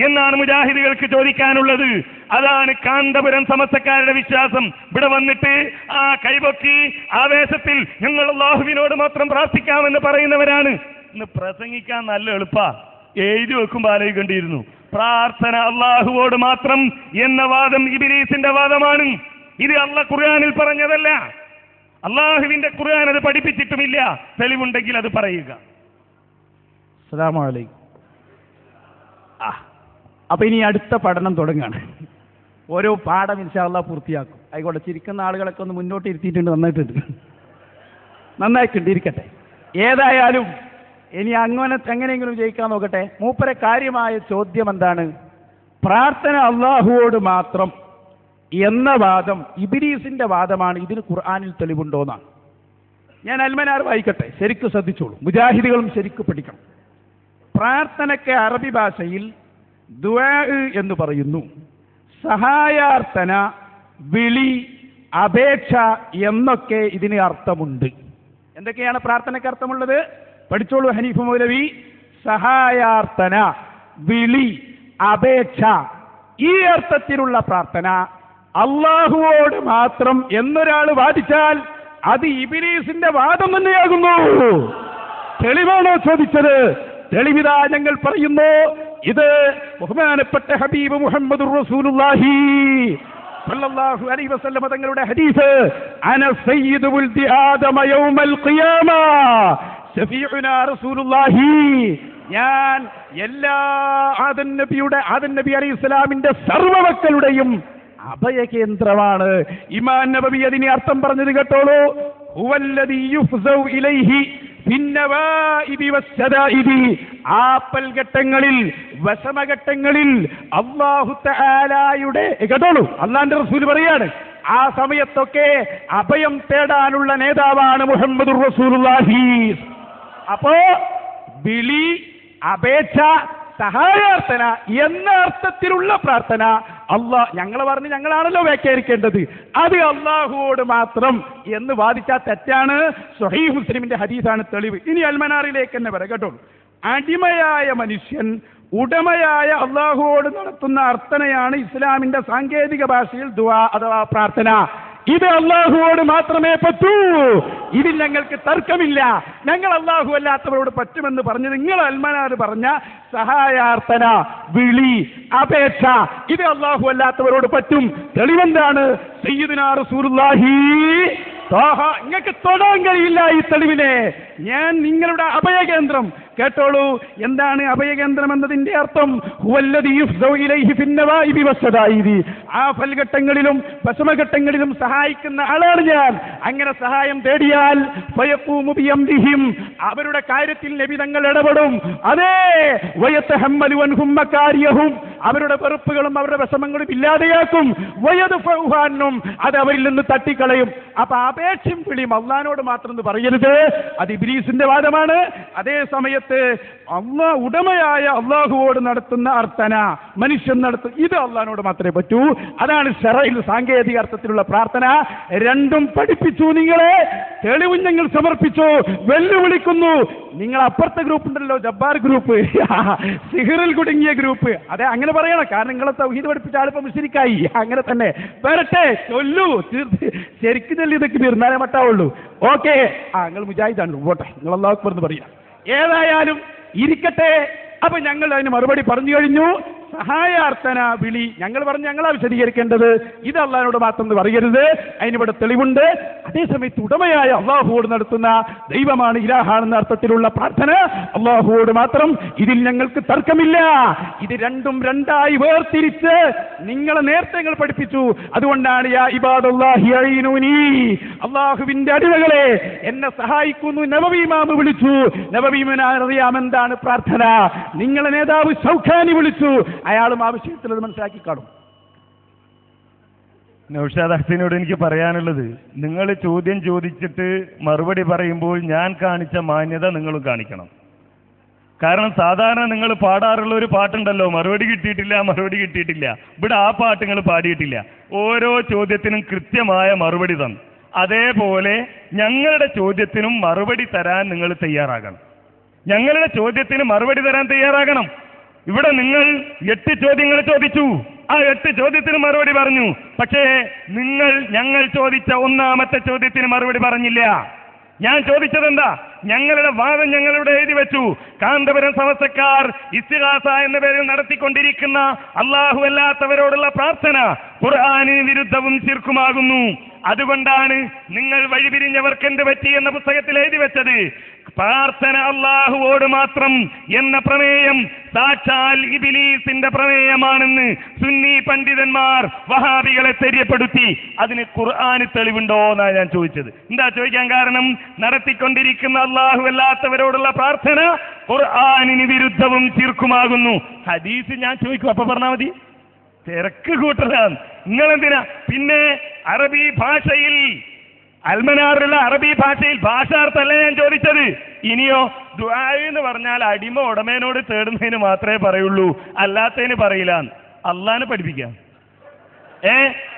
എന്നാണ് മുജാഹിദുകൾക്ക് ചോദിക്കാനുള്ളത്. അതാണ് കാന്തപുരം സമസ്തക്കാരുടെ വിശ്വാസം. ഇവിടെ വന്നിട്ട് ആ കൈപൊക്കി ആവേശത്തിൽ ഞങ്ങൾ അല്ലാഹുവിനോട് മാത്രം പ്രാർത്ഥിക്കാമെന്ന് പറയുന്നവരാണ്. ഇന്ന് പ്രസംഗിക്കാൻ നല്ല എളുപ്പാ, എഴുതി വെക്കുമ്പോൾ ആലോചിക്കേണ്ടിയിരുന്നു. പ്രാർത്ഥന അള്ളാഹുവോട് മാത്രം എന്ന വാദം ഇബ്ലീസിന്റെ വാദമാണ്. ഇത് അള്ളാഹ് ഖുർആനിൽ പറഞ്ഞതല്ല. അള്ളാഹുവിന്റെ ഖുർആൻ അത് പഠിപ്പിച്ചിട്ടുമില്ല. തെളിവുണ്ടെങ്കിൽ അത് പറയുക. അസ്സലാമു അലൈക്കും. അപ്പൊ ഇനി അടുത്ത പഠനം തുടങ്ങുകയാണ്. ഓരോ പാഠം ഇൻഷാ അല്ലാഹ് പൂർത്തിയാക്കും. ആയിക്കോട്ടെ, ചിരിക്കുന്ന ആളുകളൊക്കെ ഒന്ന് മുന്നോട്ട് ഇരുത്തിയിട്ടുണ്ട്. നന്നായിട്ടുണ്ട്, ഇരിക്കട്ടെ. ഏതായാലും ഇനി എങ്ങനെയെങ്കിലും ജയിക്കാൻ നോക്കട്ടെ. മൂപ്പരെ കാര്യമായ ചോദ്യം എന്താണ്? പ്രാർത്ഥന അള്ളാഹുവോട് മാത്രം എന്ന വാദം ഇബ്ലീസിന്റെ വാദമാണ്. ഇതിന് ഖുർആനിൽ തെളിവുണ്ടോന്നാണ്. ഞാൻ അൽമനാർ വായിക്കട്ടെ, ശരിക്കും ശ്രദ്ധിച്ചോളൂ. മുജാഹിദുകളും ശരിക്കും പഠിക്കണം. പ്രാർത്ഥനയ്ക്ക് അറബി ഭാഷയിൽ ദുആ എന്ന് പറയുന്നു. സഹായാർത്ഥന, വിളി, അപേക്ഷ എന്നൊക്കെ ഇതിന് അർത്ഥമുണ്ട്. എന്തൊക്കെയാണ് പ്രാർത്ഥനയ്ക്ക് അർത്ഥമുള്ളത്? പഠിച്ചോളൂ ഹനീഫ് മൗലവി. സഹായാർത്ഥന, വിളി, അപേക്ഷ, ഈ അർത്ഥത്തിലുള്ള പ്രാർത്ഥന അള്ളാഹുവോട് മാത്രം എന്നൊരാൾ വാദിച്ചാൽ അത് ഇബ്ലീസിന്റെ വാദം തന്നെയാകുന്നു. തെളിവാണോ ചോദിച്ചത്? തെളിവിതാ ഞങ്ങൾ പറയുന്നു. ഇത് ബഹുമാനപ്പെട്ട ഹബീബ് മുഹമ്മദുർ റസൂലുള്ളാഹി സല്ലല്ലാഹു അലൈഹി വസല്ലം തങ്ങളുടെ ഹദീസ്, അന സയ്യിദു വൽദി ആദമ യൗമൽ ഖിയാമ ശഫീഉനാ റസൂലുള്ളാഹി, ഞാൻ എല്ലാ ആദം നബി അലൈഹിസ്സലാമിന്റെ സർവ്വമക്കളുടെയും അഭയകേന്ദ്രമാണ്. ഇമാം നബവി അതിന് അർത്ഥം പറഞ്ഞത് കേട്ടോളൂ. ഹുവല്ലദീ യുഫ്സൗ ഇലൈഹി ഫിന്നവാഇബി വസ്സദാഇബി, ആപ്പൽഘട്ടങ്ങളിൽ, വസമഘട്ടങ്ങളിൽ അല്ലാഹു തആലയുടെ, കേട്ടോളൂ, അല്ലാഹുവിന്റെ റസൂൽ പറയാണ്, ആ സമയത്തൊക്കെ അഭയം തേടാനുള്ള നേതാവാണ് മുഹമ്മദുർ റസൂലുള്ളാഹി. അപ്പോ വിളി, അപേക്ഷ, സഹായാർത്ഥന എന്ന അർത്ഥത്തിലുള്ള പ്രാർത്ഥന ഞങ്ങൾ പറഞ്ഞ് ഞങ്ങളാണല്ലോ വ്യാഖ്യാനിക്കേണ്ടത്. അത് അള്ളാഹുവോട് മാത്രം എന്ന് വാദിച്ചാൽ തെറ്റാണ്. സ്വഹീഹ് മുസ്ലിമിന്റെ ഹദീസാണ് തെളിവ്. ഇനി അൽമനാറിലേക്ക് തന്നെ വരാം കേട്ടോ. അടിമയായ മനുഷ്യൻ ഉടമയായ അള്ളാഹുവോട് നടത്തുന്ന അർത്ഥനയാണ് ഇസ്ലാമിന്റെ സാങ്കേതിക ഭാഷയിൽ ദുആ അഥവാ പ്രാർത്ഥന. ഇത് അള്ളാഹുവോട് മാത്രമേ പറ്റൂ. ഇതിൽ ഞങ്ങൾക്ക് തർക്കമില്ല. ഞങ്ങൾ അള്ളാഹു അല്ലാത്തവരോട് പറ്റുമെന്ന് പറഞ്ഞ് നിങ്ങൾ അൽമനാർ പറഞ്ഞ സഹായാർത്ഥന, വിളി, അപേക്ഷ ഇത് അള്ളാഹു അല്ലാത്തവരോട് പറ്റും. തെളിവെന്താണ്? സയ്യിദുനാ റസൂലുള്ളാഹി. നിങ്ങൾക്ക് തൊടാൻ കഴിയില്ല ഈ തെളിവിനെ. ഞാൻ നിങ്ങളുടെ അഭയകേന്ദ്രം. കേട്ടോളൂ, എന്താണ് അഭയകേന്ദ്രം എന്നതിന്റെ അർത്ഥം? ഹുവല്ലദീ യുഫ്സൗ ഇലൈഹി ഫിന്നവാഇബി വസ്സദാഇബി, ആ ഫൽഘട്ടങ്ങളിലും വസമഘട്ടങ്ങളിലും സഹായിക്കുന്ന ആളാണ് ഞാൻ. അങ്ങനെ സഹായം തേടിയാൽ ഫയഖൂമു ബിയംദിഹിം, അവരുടെ കാര്യത്തിൽ നബി തങ്ങൾ ഇടപെടും. അതേ, വയതഹമ്മലു അൻഹും മകാരിയഹും, അവരുടെ വെറുപ്പുകളും അവരുടെ വിഷമങ്ങളും ഇല്ലാതെയാക്കും. വയദ്ഫഉഹു അൻഹും, അത് അവരിൽ നിന്ന് തട്ടിക്കളയും. അപ്പൊ അപേക്ഷയും വിളിയും അള്ളാഹിനോട് മാത്രം എന്ന് പറയരുത്. അത് ഇബ്ലീസിന്റെ വാദമാണ്. അതേ സമയത്ത് ഉടമയായ അള്ളാഹുവോട് നടത്തുന്ന അർത്ഥന മനുഷ്യൻ നടത്തും, ഇത് അള്ളാഹിനോട് മാത്രമേ പറ്റൂ. അതാണ് ശറയിൽ സാങ്കേതിക അർത്ഥത്തിലുള്ള പ്രാർത്ഥന. രണ്ടും പഠിപ്പിച്ചു നിങ്ങളെ. തെളിവും ഞങ്ങൾ സമർപ്പിച്ചു. വെല്ലുവിളിക്കുന്നു. നിങ്ങൾ അപ്പുറത്തെ ഗ്രൂപ്പ് ഉണ്ടല്ലോ, ജബ്ബാർ ഗ്രൂപ്പ്, സിഹറിൽ കുടുങ്ങിയ ഗ്രൂപ്പ്, അതെ അങ്ങനെ പറയണം. കാരണം നിങ്ങളെ തൗഹീദ് പഠിപ്പിച്ച ആളിപ്പോ മുശ്രിക്കായി. അങ്ങനെ തന്നെ വരട്ടെ, ചൊല്ലൂ, ശരിക്കും ചൊല്ലി ഇതൊക്കെ തീർന്നാലേ മട്ടാവുള്ളൂ. ഓക്കെ, നിങ്ങൾ മുജാഹിദാണ്, പോട്ടെ, നിങ്ങൾ അല്ലാഹു അക്ബർ എന്ന് പറയാം. ഏതായാലും ഇരിക്കട്ടെ. അപ്പൊ ഞങ്ങൾ അതിന് മറുപടി പറഞ്ഞു കഴിഞ്ഞു. സഹായാർത്ഥന, വിളി ഞങ്ങൾ പറഞ്ഞ് ഞങ്ങളാ വിശദീകരിക്കേണ്ടത്. ഇത് അള്ളാഹിനോട് മാത്രം എന്ന് പറയരുത്. അതിനിവിടെ തെളിവുണ്ട്. അതേസമയത്ത് ഉടമയായ അള്ളാഹുവോട് നടത്തുന്ന ദൈവമാണ്, ഇലാഹാണെന്ന അർത്ഥത്തിലുള്ള പ്രാർത്ഥന അള്ളാഹുവോട് മാത്രം. ഇതിൽ ഞങ്ങൾക്ക് തർക്കമില്ല. ഇത് രണ്ടും രണ്ടായി വേർതിരിച്ച് നിങ്ങളെ നേരത്തെ ഞങ്ങൾ പഠിപ്പിച്ചു. അതുകൊണ്ടാണ് യാ ഇബാദല്ലാഹി അഈനൂനി, അള്ളാഹുവിന്റെ അടിമകളെ എന്നെ സഹായിക്കുന്നു നബവി ഇമാം വിളിച്ചു. നബവി ഇമാമിന് അറിയാം എന്താണ് പ്രാർത്ഥന. നിങ്ങളെ നേതാവ് ശൗഖാനി വിളിച്ചു. അയാളും ആ വിഷയത്തിൽ അത് മനസ്സിലാക്കി കാണും. നൗഷാദ് ഹസീനോട് എനിക്ക് പറയാനുള്ളത്, നിങ്ങൾ ചോദ്യം ചോദിച്ചിട്ട് മറുപടി പറയുമ്പോൾ ഞാൻ കാണിച്ച മാന്യത നിങ്ങളും കാണിക്കണം. കാരണം സാധാരണ നിങ്ങൾ പാടാറുള്ള ഒരു പാട്ടുണ്ടല്ലോ, മറുപടി കിട്ടിയിട്ടില്ല. ഇവിടെ ആ പാട്ട് നിങ്ങൾ പാടിയിട്ടില്ല. ഓരോ ചോദ്യത്തിനും കൃത്യമായ മറുപടി തന്നു. അതേപോലെ ഞങ്ങളുടെ ചോദ്യത്തിനും മറുപടി തരാൻ നിങ്ങൾ തയ്യാറാകണം. ഞങ്ങളുടെ ചോദ്യത്തിന് മറുപടി തരാൻ തയ്യാറാകണം. ഇവിടെ നിങ്ങൾ 8 ചോദ്യങ്ങൾ ചോദിച്ചു, ആ 8 ചോദ്യത്തിന് മറുപടി പറഞ്ഞു. പക്ഷേ ഞങ്ങൾ ചോദിച്ച 1ാമത്തെ ചോദ്യത്തിന് മറുപടി പറഞ്ഞില്ല. ഞാൻ ചോദിച്ചതെന്താ? ഞങ്ങളുടെ വാദം ഞങ്ങളിവിടെ എഴുതി വെച്ചു. കാന്തപുരം സമസ്തക്കാർ ഇസ്തിഗാസ എന്ന പേരിൽ നടത്തിക്കൊണ്ടിരിക്കുന്ന അല്ലാഹു അല്ലാത്തവരോടുള്ള പ്രാർത്ഥന ഖുർആനിന് വിരുദ്ധവും ശിർക്കുമാകുന്നു. അതുകൊണ്ടാണ് നിങ്ങൾ വഴിപിരിഞ്ഞവർക്ക് എന്ത് പറ്റി എന്ന പുസ്തകത്തിൽ എഴുതി വെച്ചത്. പ്രാർത്ഥന അല്ലാഹുവോട് മാത്രം എന്ന പ്രമേയം സാക്ഷാൽ ഇബ്ലീസിന്റെ പ്രമേയമാണെന്ന് സുന്നി പണ്ഡിതന്മാർ വഹാബികളെ തെര്യപ്പെടുത്തി. അതിന് ഖുർആന് തെളിവുണ്ടോ എന്നാണ് ഞാൻ ചോദിച്ചത്. എന്താ ചോദിക്കാൻ കാരണം? നടത്തിക്കൊണ്ടിരിക്കുന്ന അല്ലാഹു അല്ലാത്തവരോടുള്ള പ്രാർത്ഥന ഖുർആനിന് വിരുദ്ധവും ശിർക്കുമാകുന്നു. ഹദീസ് ഞാൻ ചോദിക്കും, അപ്പൊ പറഞ്ഞാൽ മതി. തിരക്ക് കൂട്ടലാണ് നിങ്ങളെന്തിനാ? പിന്നെ അറബി ഭാഷയിൽ അൽമനാറിലുള്ള അറബി ഭാഷയിൽ ഭാഷാർത്ഥമല്ല ഞാൻ ചോദിച്ചത്. ഇനിയോ ദുആ എന്ന് പറഞ്ഞാൽ അടിമ ഉടമേനോട് തേടുന്നതിന് മാത്രമേ പറയുള്ളൂ, അല്ലാത്തതിന് പറയില്ല. അള്ളാനെ പഠിപ്പിക്കാം.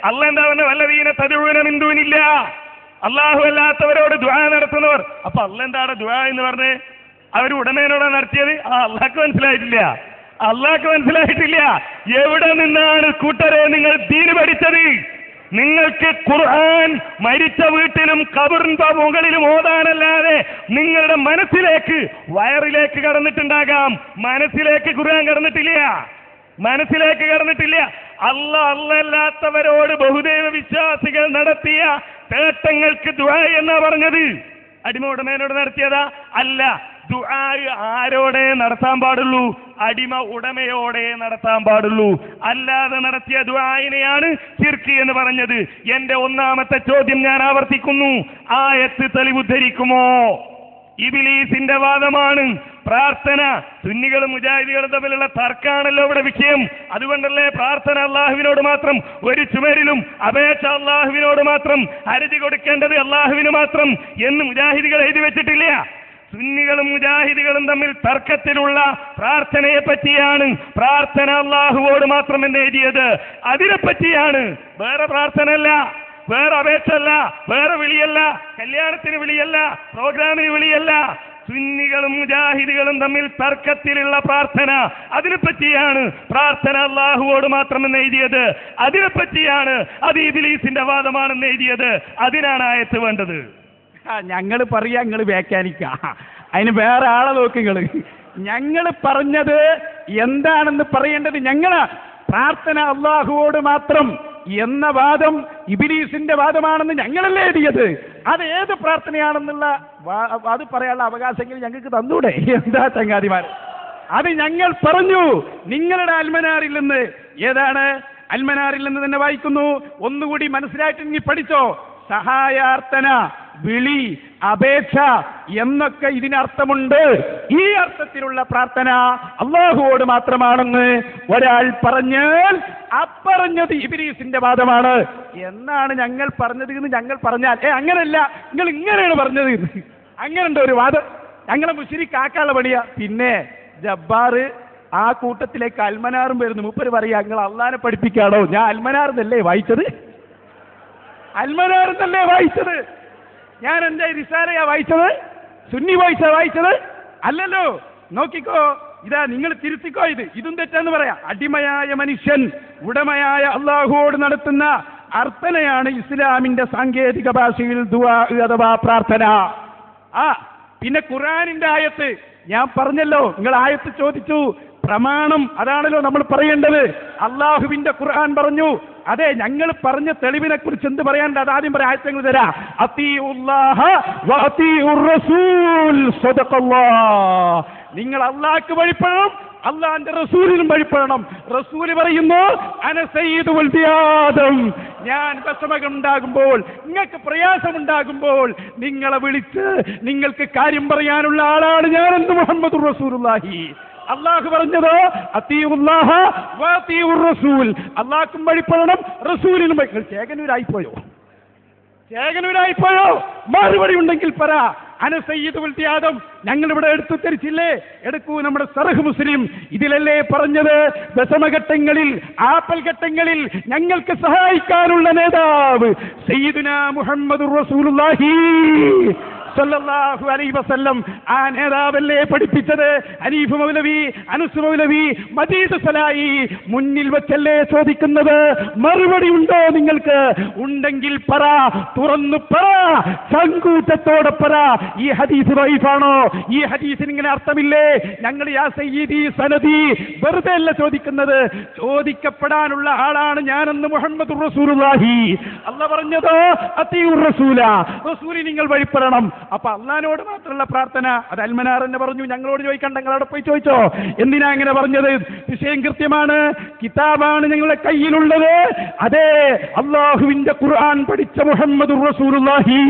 അള്ളാഹ് എന്താ പറഞ്ഞ? വല്ലദീന തദ്ഉന മിൻ ദൂനില്ല, അല്ലാഹു അല്ലാത്തവരോട് ദുആ നടത്തുന്നവർ. അപ്പൊ അള്ളാഹ് എന്താണ് ദുആ എന്ന് പറഞ്ഞ്? അവർ ഉടമേനോടാണ് നടത്തിയത്. അള്ളാഹ്ക്ക് മനസ്സിലായിട്ടില്ല. എവിടെ നിന്നാണ് കൂട്ടരെ നിങ്ങൾ ദീന് പഠിച്ചത്? നിങ്ങൾക്ക് ഖുർആൻ മരിച്ച വീട്ടിലും കബറിന്റെ മുകളിലും ഓതാനല്ലാതെ നിങ്ങളുടെ മനസ്സിലേക്ക്, വയറിലേക്ക് കടന്നിട്ടുണ്ടാകാം, മനസ്സിലേക്ക് ഖുർആൻ കടന്നിട്ടില്ല. അല്ലാത്തവരോട് ബഹുദൈവ വിശ്വാസികൾ നടത്തിയ തേട്ടങ്ങൾക്ക് ദുആ എന്നാ പറഞ്ഞത്. അടിമ ഉടമേനോട് നടത്തിയതാ? അല്ല. ദുആ ആരോടെ നടത്താൻ പാടുള്ളൂ? അടിമ ഉടമയോടെ നടത്താൻ പാടുള്ളൂ. അല്ലാതെ നടത്തിയ ദുആയിനെയാണ് ശിർക്ക് എന്ന് പറഞ്ഞത്. എന്റെ 1ാമത്തെ ചോദ്യം ഞാൻ ആവർത്തിക്കുന്നു. ആയത്ത് തെളിവുദ്ധരിക്കുമോ? ഇബ്ലീസിന്റെ വാദമാണ് പ്രാർത്ഥന. സുന്നികളും മുജാഹിദികളും തമ്മിലുള്ള തർക്കാണല്ലോ ഇവിടെ വിഷയം. അതുകൊണ്ടല്ലേ പ്രാർത്ഥന അള്ളാഹുവിനോട് മാത്രം, ഒരു ചുമരിലും അപേക്ഷ അള്ളാഹുവിനോട് മാത്രം, ഹർജി കൊടുക്കേണ്ടത് അള്ളാഹുവിന് മാത്രം എന്ന് മുജാഹിദികൾ എഴുതി വെച്ചിട്ടില്ല. സുന്നികളും മുജാഹിദികളും തമ്മിൽ തർക്കത്തിലുള്ള പ്രാർത്ഥനയെ പറ്റിയാണ് പ്രാർത്ഥന അള്ളാഹുവോട് മാത്രം എന്ന് എഴുതിയത്. അതിനെപ്പറ്റിയാണ്. വേറെ പ്രാർത്ഥനയല്ല, വേറെ അപേക്ഷയല്ല, വേറെ വിളിയല്ല, കല്യാണത്തിന് വിളിയല്ല, പ്രോഗ്രാമിന് വിളിയല്ല. സുന്നികളും മുജാഹിദികളും തമ്മിൽ തർക്കത്തിലുള്ള പ്രാർത്ഥന, അതിനെപ്പറ്റിയാണ് പ്രാർത്ഥന അള്ളാഹുവോട് മാത്രം എന്ന് എഴുതിയത്. അതിനെപ്പറ്റിയാണ് അത് ഇബ്ലീസിന്റെ വാദമാണെന്ന് എഴുതിയത്. അതിനാണ് ആയത്ത് വേണ്ടത്. ഞങ്ങൾ പറയാ, നിങ്ങൾ വ്യാഖ്യാനിക്ക. അതിന് വേറെ ആളെ നോക്കുങ്ങൾ. ഞങ്ങൾ പറഞ്ഞത് എന്താണെന്ന് പറയേണ്ടത് ഞങ്ങളാ. പ്രാർത്ഥന അള്ളാഹുവോട് മാത്രം എന്ന വാദം ഇബ്ലീസിന്റെ വാദമാണെന്ന് ഞങ്ങളല്ലേ എഴുതിയത്. അത് ഏത് പ്രാർത്ഥനയാണെന്നുള്ള അത് പറയാനുള്ള അവകാശങ്ങൾ ഞങ്ങൾക്ക് തന്നൂടെ? എന്താ ചങ്ങാതിമാർ, അത് ഞങ്ങൾ പറഞ്ഞു. നിങ്ങളുടെ അൽമനാറിൽ നിന്ന്, ഏതാണ് അൽമനാറിൽ നിന്ന് തന്നെ വായിക്കുന്നു, ഒന്നുകൂടി മനസ്സിലായിട്ട് നീ പഠിച്ചോ. സഹായാർത്ഥന, വിളി, അപേക്ഷ എന്നൊക്കെ ഇതിനർത്ഥമുണ്ട്. ഈ അർത്ഥത്തിലുള്ള പ്രാർത്ഥന അള്ളാഹുവോട് മാത്രമാണെന്ന് ഒരാൾ പറഞ്ഞാൽ അപ്പറഞ്ഞത് ഇബ്ലീസിന്റെ വാദമാണ് എന്നാണ് ഞങ്ങൾ പറഞ്ഞത് എന്ന് ഞങ്ങൾ പറഞ്ഞാൽ, അങ്ങനല്ല, നിങ്ങൾ ഇങ്ങനെയാണ് പറഞ്ഞത്, അങ്ങനെയുണ്ട് ഒരു വാദം. ഞങ്ങളെ മുശ്രിക്കാക്കാനുള്ള പണിയാ. പിന്നെ ജബ്ബാർ ആ കൂട്ടത്തിലേക്ക് അൽമനാറും വരുന്നു. മൂപ്പര് പറയാ, നിങ്ങൾ അള്ളാനെ പഠിപ്പിക്കാണോ? ഞാൻ അൽമനാർന്നല്ലേ വായിച്ചത്? അൽമനാർന്നല്ലേ വായിച്ചത്? ഞാൻ എന്റെ റിസാലയാ വായിച്ചത്? സുന്നി വോയിസാ വായിച്ചത്? അല്ലല്ലോ. നോക്കിക്കോ, ഇതാ നിങ്ങൾ തിരുത്തിക്കോ. ഇതും തെറ്റെന്ന് പറയാം. അടിമയായ മനുഷ്യൻ ഉടമയായ അള്ളാഹുവോട് നടത്തുന്ന അർത്ഥനയാണ് ഇസ്ലാമിന്റെ സാങ്കേതിക ഭാഷയിൽ ദുആ അഥവാ പ്രാർത്ഥന. പിന്നെ ഖുർആനിന്റെ ആയത്ത് ഞാൻ പറഞ്ഞല്ലോ. നിങ്ങൾ ആയത്ത് ചോദിച്ചു, പ്രമാണം അതാണല്ലോ നമ്മൾ പറയേണ്ടത്. അള്ളാഹുവിന്റെ ഖുർആൻ പറഞ്ഞു. അതെ, ഞങ്ങൾ പറഞ്ഞ തെളിവിനെ കുറിച്ച് എന്ത് പറയാനുണ്ട്? അത് ആദ്യം പറയാം. ആയത്തങ്ങൾ തരാം. അത്തീഉല്ലാഹ വ അത്തീഉർ റസൂൽ സദഖല്ലാഹ്. നിങ്ങൾ അള്ളാഹ്ക്ക് വഴിപ്പെടണം, അള്ളാഹിന്റെ റസൂലിനും വഴിപ്പെടണം. റസൂല് പറയുന്നു, അന സയ്യിദുൽ ആദം. ഞാൻ വിഷമമുണ്ടാകുമ്പോൾ, നിങ്ങൾക്ക് പ്രയാസമുണ്ടാകുമ്പോൾ നിങ്ങളെ വിളിച്ച് നിങ്ങൾക്ക് കാര്യം പറയാനുള്ള ആളാണ് ഞാനെന്ന് മുഹമ്മദുർ റസൂലുള്ളാഹി. അള്ളാഹു പറഞ്ഞതോ അത്തീഉല്ലാഹ വ അത്തീഉർ റസൂൽ. അള്ളാഹ്ക്കും വഴിപ്പെടണം, റസൂലിനും. ചേകനൂരായിപ്പോയോ? മറുപടി ഉണ്ടെങ്കിൽ പറ. അന സയ്യിദുൽ ആദം. ഞങ്ങൾ ഇവിടെ എടുത്തു തിരിച്ചില്ലേ? എടുക്കൂ നമ്മുടെ സറഹ് മുസ്ലിം. ഇതിലല്ലേ പറഞ്ഞത്, ദശമഘട്ടങ്ങളിൽ, ആപ്പൽ ഘട്ടങ്ങളിൽ ഞങ്ങൾക്ക് സഹായിക്കാനുള്ള നേതാവ് സയ്യിദുനാ മുഹമ്മദുർ റസൂലുള്ളാഹി സല്ലല്ലാഹു അലൈഹി വസല്ലം ആ നേതാവല്ലേ പഠിപ്പിച്ചത്? ഹനീഫ് മൗലവി, അനസ് മൗലവി, മജീദ് സലായി മുന്നിൽ വെച്ചല്ലേ ചോദിക്കുന്നത്? മറുപടി ഉണ്ടോ നിങ്ങൾക്ക്? ഉണ്ടെങ്കിൽ പറ, തുറന്നു പറ, ചങ്കൂറ്റത്തോടെ പറ. ഈ ഹദീസ് ദഈഫാണോ? ഈ ഹദീസിന് ഇങ്ങനെ അർത്ഥമില്ലേ? ഞങ്ങൾ യാ സയ്യിദി സനദി വെറുതെ അല്ല ചോദിക്കുന്നത്, ചോദിക്കപ്പെടാനുള്ള ആളാണ് ഞാനെന്ന് മുഹമ്മദുർ റസൂലുള്ളാഹി. അല്ലാഹ് പറഞ്ഞതോ അത്തിയുർ റസൂല, റസൂലിനെ നിങ്ങൾ വഴിപ്പെടണം. അപ്പൊ അള്ളാഹിനോട് മാത്രമുള്ള പ്രാർത്ഥന അത് അൽമനാർ എന്ന് പറഞ്ഞു. ഞങ്ങളോട് ചോദിക്കണ്ട, നിങ്ങൾ അവിടെ പോയി ചോദിച്ചോ. എന്തിനാ അങ്ങനെ പറഞ്ഞത്? വിഷയം കൃത്യമാണ്. കിതാബാണ് ഞങ്ങളുടെ കയ്യിലുള്ളത്. അതെ, അള്ളാഹുവിന്റെ ഖുർആൻ പഠിച്ച മുഹമ്മദുർ റസൂലുള്ളാഹി.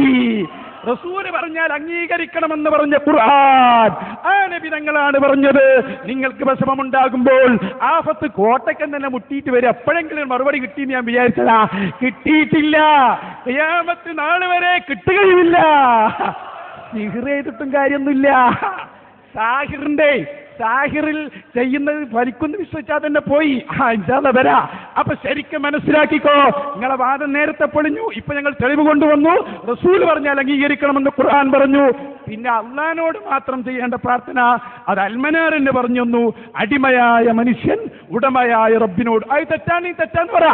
റസൂല് പറഞ്ഞാൽ അംഗീകരിക്കണമെന്ന് പറഞ്ഞ ഖുർആൻ ആ നബി തങ്ങളാണ് പറഞ്ഞത്. നിങ്ങൾക്ക് വിഷമമുണ്ടാകുമ്പോൾ ആഫത്ത് കോട്ടയ്ക്കൻ തന്നെ മുട്ടിയിട്ട് വരും. എപ്പോഴെങ്കിലും മറുപടി കിട്ടിയെന്ന് ഞാൻ വിചാരിച്ചതാ. കിട്ടിയിട്ടില്ല. ഖിയാമത്ത് നാൾ വരെ കിട്ടുകയുമില്ല. സിഹ്ർ ചെയ്തിട്ടും കാര്യമൊന്നുമില്ല. സാഹിറിൽ ചെയ്യുന്നത് ഫലിക്കുന്നു വിശ്വസിച്ചാൽ തന്നെ പോയി. വരാ. അപ്പൊ ശരിക്കും മനസ്സിലാക്കിക്കോ. നിങ്ങളെ വാദം നേരത്തെ പൊളിഞ്ഞു. ഇപ്പൊ ഞങ്ങൾ തെളിവ് കൊണ്ടുവന്നു. റസൂൽ പറഞ്ഞാൽ അംഗീകരിക്കണമെന്ന് ഖുർആൻ പറഞ്ഞു. പിന്നെ അള്ളാഹിനോട് മാത്രം ചെയ്യേണ്ട പ്രാർത്ഥന അത് അൽമനാർ എന്ന് പറഞ്ഞു. അടിമയായ മനുഷ്യൻ ഉടമയായ റബ്ബിനോട്. അത് തെറ്റാന്ന് പറ.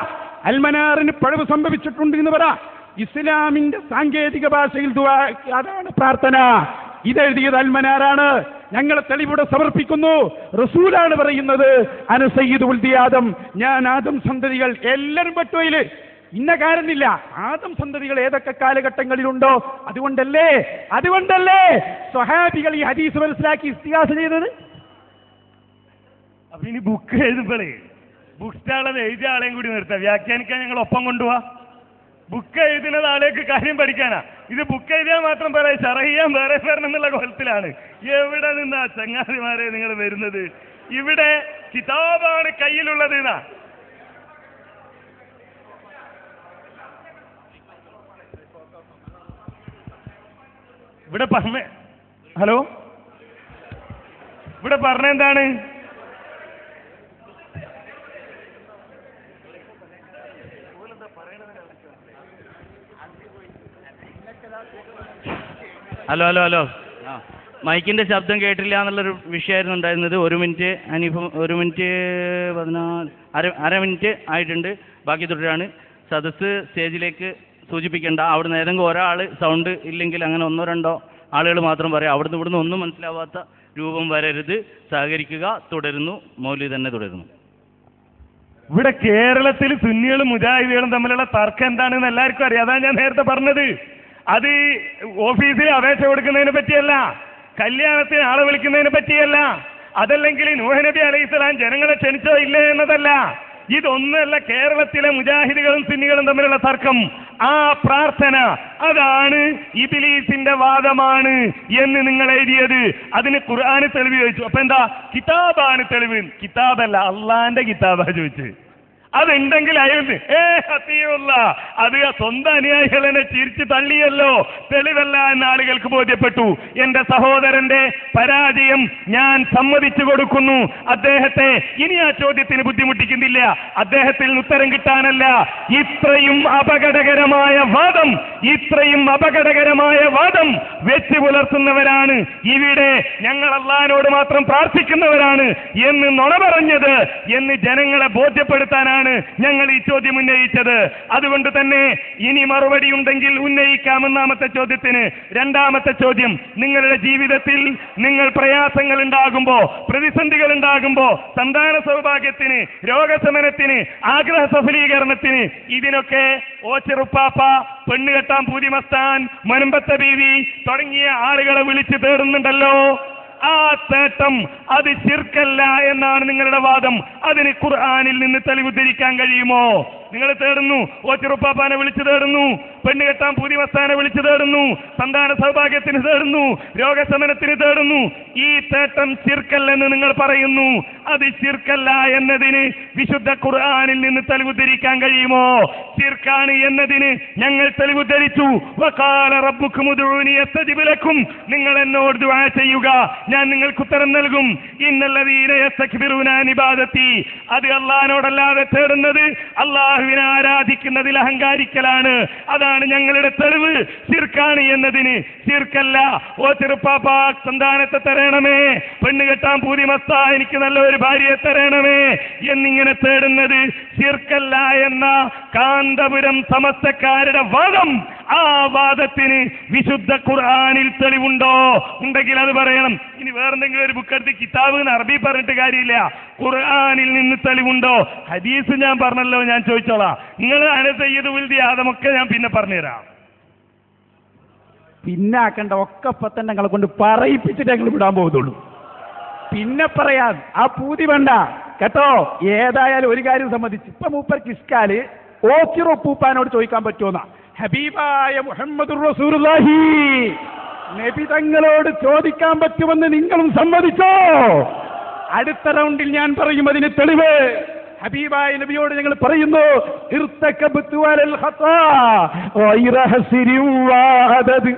അൽമനാറിന് പഴവ് സംഭവിച്ചിട്ടുണ്ട് എന്ന് പറ. ഇസ്ലാമിന്റെ സാങ്കേതിക ഭാഷയിൽ ദുആ, അതാണ് പ്രാർത്ഥന. ഇതെഴുതിയത് അൽമനാറാണ്. ഞങ്ങൾ തെളിവിടെ സമർപ്പിക്കുന്നു. റസൂലാണ് പറയുന്നത്, അന സയ്യിദു വൽദി ആദം, ഞാൻ ആദം സന്തതികൾ. എല്ലാവരും പെട്ടുപോയില്. ഇന്ന കാരണമില്ല. ആദം സന്തതികൾ ഏതൊക്കെ കാലഘട്ടങ്ങളിലുണ്ടോ അതുകൊണ്ടല്ലേ സ്വഹാബികൾ ഈ ഹദീസ് മനസ്സിലാക്കി ഇസ്തിഹാസ ചെയ്തത്. അപ്പൊ ഇനി ബുക്ക് എഴുതുമ്പോഴേ ബുക്ക് സ്റ്റാളത് എഴുതിയ ആളെയും കൂടി നിർത്താം. വ്യാഖ്യാനിക്കാൻ ഞങ്ങൾ ഒപ്പം കൊണ്ടുപോവാ. ബുക്ക് എഴുതുന്നത് ആളേക്ക് കാര്യം പഠിക്കാനാ. ഇത് ബുക്ക് എഴുതിയാൽ മാത്രം പറയാം, ഷറഹിയാൻ വേറെ വരണം എന്നുള്ള കോലത്തിലാണ്. എവിടെ നിന്നാ ചങ്ങാതിമാരെ നിങ്ങൾ വരുന്നത്? ഇവിടെ കിതാബാണ് കയ്യിലുള്ളത് എന്നാ. ഇവിടെ പറഞ്ഞെന്താണ്? ഹലോ മൈക്കിന്റെ ശബ്ദം കേട്ടില്ല എന്നുള്ളൊരു വിഷയമായിരുന്നു ഉണ്ടായിരുന്നത്. 1 മിനിറ്റ് ഹനീഫ്, 1 മിനിറ്റ് 14 അര മിനിറ്റ് ആയിട്ടുണ്ട്. ബാക്കി തുടരാണ്. സദസ്സ് സ്റ്റേജിലേക്ക് സൂചിപ്പിക്കേണ്ട. അവിടുന്ന് ഏതെങ്കിലും ഒരാൾ സൗണ്ട് ഇല്ലെങ്കിൽ അങ്ങനെ 1-2 ആളുകൾ മാത്രം പറയാം. അവിടുന്ന് ഇവിടുന്ന് ഒന്നും മനസ്സിലാവാത്ത രൂപം വരരുത്. സഹകരിക്കുക. തുടരുന്നു. മൗലവി തന്നെ തുടരുന്നു. ഇവിടെ കേരളത്തിൽ സുന്നികളും മുജാഹിദികളും തമ്മിലുള്ള തർക്കം എന്താണെന്ന് എല്ലാവർക്കും അറിയാം. അതാണ് ഞാൻ നേരത്തെ പറഞ്ഞത്. അത് ഓഫീസിൽ അപേക്ഷ കൊടുക്കുന്നതിനെ പറ്റിയല്ല, കല്യാണത്തിന് ആളെ വിളിക്കുന്നതിനെ പറ്റിയല്ല, അതല്ലെങ്കിൽ നൂഹ് നബി അലൈഹിസ്സലാം ജനങ്ങളെ ക്ഷണിച്ചോ ഇല്ലേ എന്നതല്ല. ഇതൊന്നല്ല കേരളത്തിലെ മുജാഹിദുകളും സുന്നികളും തമ്മിലുള്ള തർക്കം. ആ പ്രാർത്ഥന അതാണ് ഇബ്ലീസിന്റെ വാദമാണ് എന്ന് നിങ്ങൾ എഴുതിയത്. അതിന് ഖുർആന് തെളിവ് ചോദിച്ചു. അപ്പൊ എന്താ? കിതാബാണ് തെളിവ്. കിതാബല്ല, അള്ളാന്റെ കിതാബാ ചോദിച്ചു. അതുണ്ടെങ്കിൽ അയൽന്ന് അത്തിയുള്ള അത് സ്വന്തം അനുയായികളെ ചിരിച്ചു തള്ളിയല്ലോ, തെളിവല്ല എന്ന ആളുകൾക്ക് ബോധ്യപ്പെട്ടു. എന്റെ സഹോദരന്റെ പരാജയം ഞാൻ സമ്മതിച്ചു കൊടുക്കുന്നു. അദ്ദേഹത്തെ ഇനി ആ ചോദ്യത്തിന് ബുദ്ധിമുട്ടിക്കുന്നില്ല. അദ്ദേഹത്തിൽ ഉത്തരം കിട്ടാനല്ല. ഇത്രയും അപകടകരമായ വാദം വെച്ച് പുലർത്തുന്നവരാണ് ഇവിടെ. ഞങ്ങൾ അള്ളാഹിനോട് മാത്രം പ്രാർത്ഥിക്കുന്നവരാണ് എന്ന് നുണ പറഞ്ഞത് എന്ന് ജനങ്ങളെ ബോധ്യപ്പെടുത്താനാണ് ഞങ്ങൾ ഈ ചോദ്യം ഉന്നയിച്ചത്. അതുകൊണ്ട് തന്നെ ഇനി മറുപടി ഉണ്ടെങ്കിൽ ഉന്നയിക്കാം. ഒന്നാമത്തെ ചോദ്യത്തിന്. രണ്ടാമത്തെ ചോദ്യം, നിങ്ങളുടെ ജീവിതത്തിൽ നിങ്ങൾ പ്രയാസങ്ങൾ ഉണ്ടാകുമ്പോ, പ്രതിസന്ധികൾ ഉണ്ടാകുമ്പോ, സന്താന സൗഭാഗ്യത്തിന്, രോഗശമനത്തിന്, ആഗ്രഹ സഫലീകരണത്തിന്, ഇതിനൊക്കെ ചെറുപ്പാപ്പ, പെണ്ണുകെട്ടാൻ പൂതിമസ്താൻ, മനുമ്പത്തെ ബീവി തുടങ്ങിയ ആളുകളെ വിളിച്ച് തേടുന്നുണ്ടല്ലോ. ആ തേട്ടം അത് ശിർക്കല്ല എന്നാണ് നിങ്ങളുടെ വാദം. അതിന് ഖുർആനിൽ നിന്ന് തെളിവ് ധരിക്കാൻ കഴിയുമോ? നിങ്ങൾ തേടുന്നു, ചെറുപ്പാപ്പാനെ വിളിച്ചു തേടുന്നു, പെണ്ണ് കെട്ടാൻ പൂതിമസ്താനെ വിളിച്ചു തേടുന്നു, സന്താന സൗഭാഗ്യത്തിന് തേടുന്നു, രോഗശമനത്തിന് തേടുന്നു. ഈ തേട്ടം ശിർക്കല്ലെന്ന് നിങ്ങൾ പറയുന്നു. അത് ശിർക്കല്ല എന്നതിന് വിശുദ്ധ ഖുർആനിൽ നിന്ന് തെളിവ് ധരിക്കാൻ കഴിയുമോ? ശിർക്കാണ് എന്നതിന് ഞങ്ങൾ തെളിവ് ധരിച്ചു. വഖാല റബ്ബുക്കും ഉദ്ഉനി അസ്തജിബ് ലക്കും. നിങ്ങൾ എന്നോട് ദുആ ചെയ്യുക, ഞാൻ നിങ്ങൾക്ക് ഉത്തരം നൽകും. ഇന്നല്ലദീന യസ്തക്ബിറൂന അൻ ഇബാദത്തി. അത് അല്ലാഹുവിനോടല്ലാതെ തേടുന്നത് അല്ലാഹുവിനെ ആരാധിക്കുന്നതിൽ അഹങ്കാരിക്കലാണ്. അതാണ് ഇതാണ് ഞങ്ങളുടെ തെളിവ് ശിർക്കാണ് എന്നതിന്. ശിർക്കല്ല. ഓ ചെറുപ്പാപ്പ, സന്താനത്തെ തരണമേ, പെണ്ണ് കെട്ടാൻ പൂതി മസ്ത, എനിക്ക് നല്ല ഒരു ഭാര്യയെ തരണമേ എന്നിങ്ങനെ തേടുന്നത് ശിർക്കല്ല എന്ന കാന്തപുരം സമസ്തക്കാരുടെ വാദം, ആ വാദത്തിന് വിശുദ്ധ ഖുർആനിൽ തെളിവുണ്ടോ? ഉണ്ടെങ്കിൽ അത് പറയണം. ഇനി വേറെന്തെങ്കിലും ഒരു ബുക്ക് എടുത്ത് കിതാബ് എന്ന് അറബി പറഞ്ഞിട്ട് കാര്യമില്ല. ഖുർആനിൽ നിന്ന് തെളിവുണ്ടോ? ഹദീസ് ഞാൻ പറഞ്ഞല്ലോ, ഞാൻ ചോദിച്ചോളാം. നിങ്ങൾ അന സയ്യിദ് ഉൽദി ആദമൊക്കെ ഞാൻ പിന്നെ പറഞ്ഞുതരാം. പിന്നെ ആക്കണ്ട, ഒക്കെ ഇപ്പൊ തന്നെ ഞങ്ങളെ കൊണ്ട് പറയിപ്പിച്ചിട്ട് ഞങ്ങൾ വിടാൻ പോകുന്നുള്ളൂ. പിന്നെ പറയാം, ആ പൂതി വേണ്ട കേട്ടോ. ഏതായാലും ഒരു കാര്യം സംബന്ധിച്ച് ഇപ്പൊ മൂപ്പർക്ക് ഇഷ്കാല് ഓച്ചിറൊപ്പൂപ്പാനോട് ചോദിക്കാൻ പറ്റുമെന്നാ. ഹബീബായ മുഹമ്മദുർ റസൂലുള്ളാഹി നബി തങ്ങളോട് ചോദിക്കാൻ പറ്റുമെന്ന് നിങ്ങളും സമ്മതിച്ചോ? അടുത്ത റൗണ്ടിൽ ഞാൻ പറയും അതിന് തെളിവ്. ഹബീബായ നബിയോട് ഞങ്ങൾ പറയുന്നു, ഇർതകബ്തു അലൽ ഖതാ ഗൈറ ഹസ്രി വഅദദ്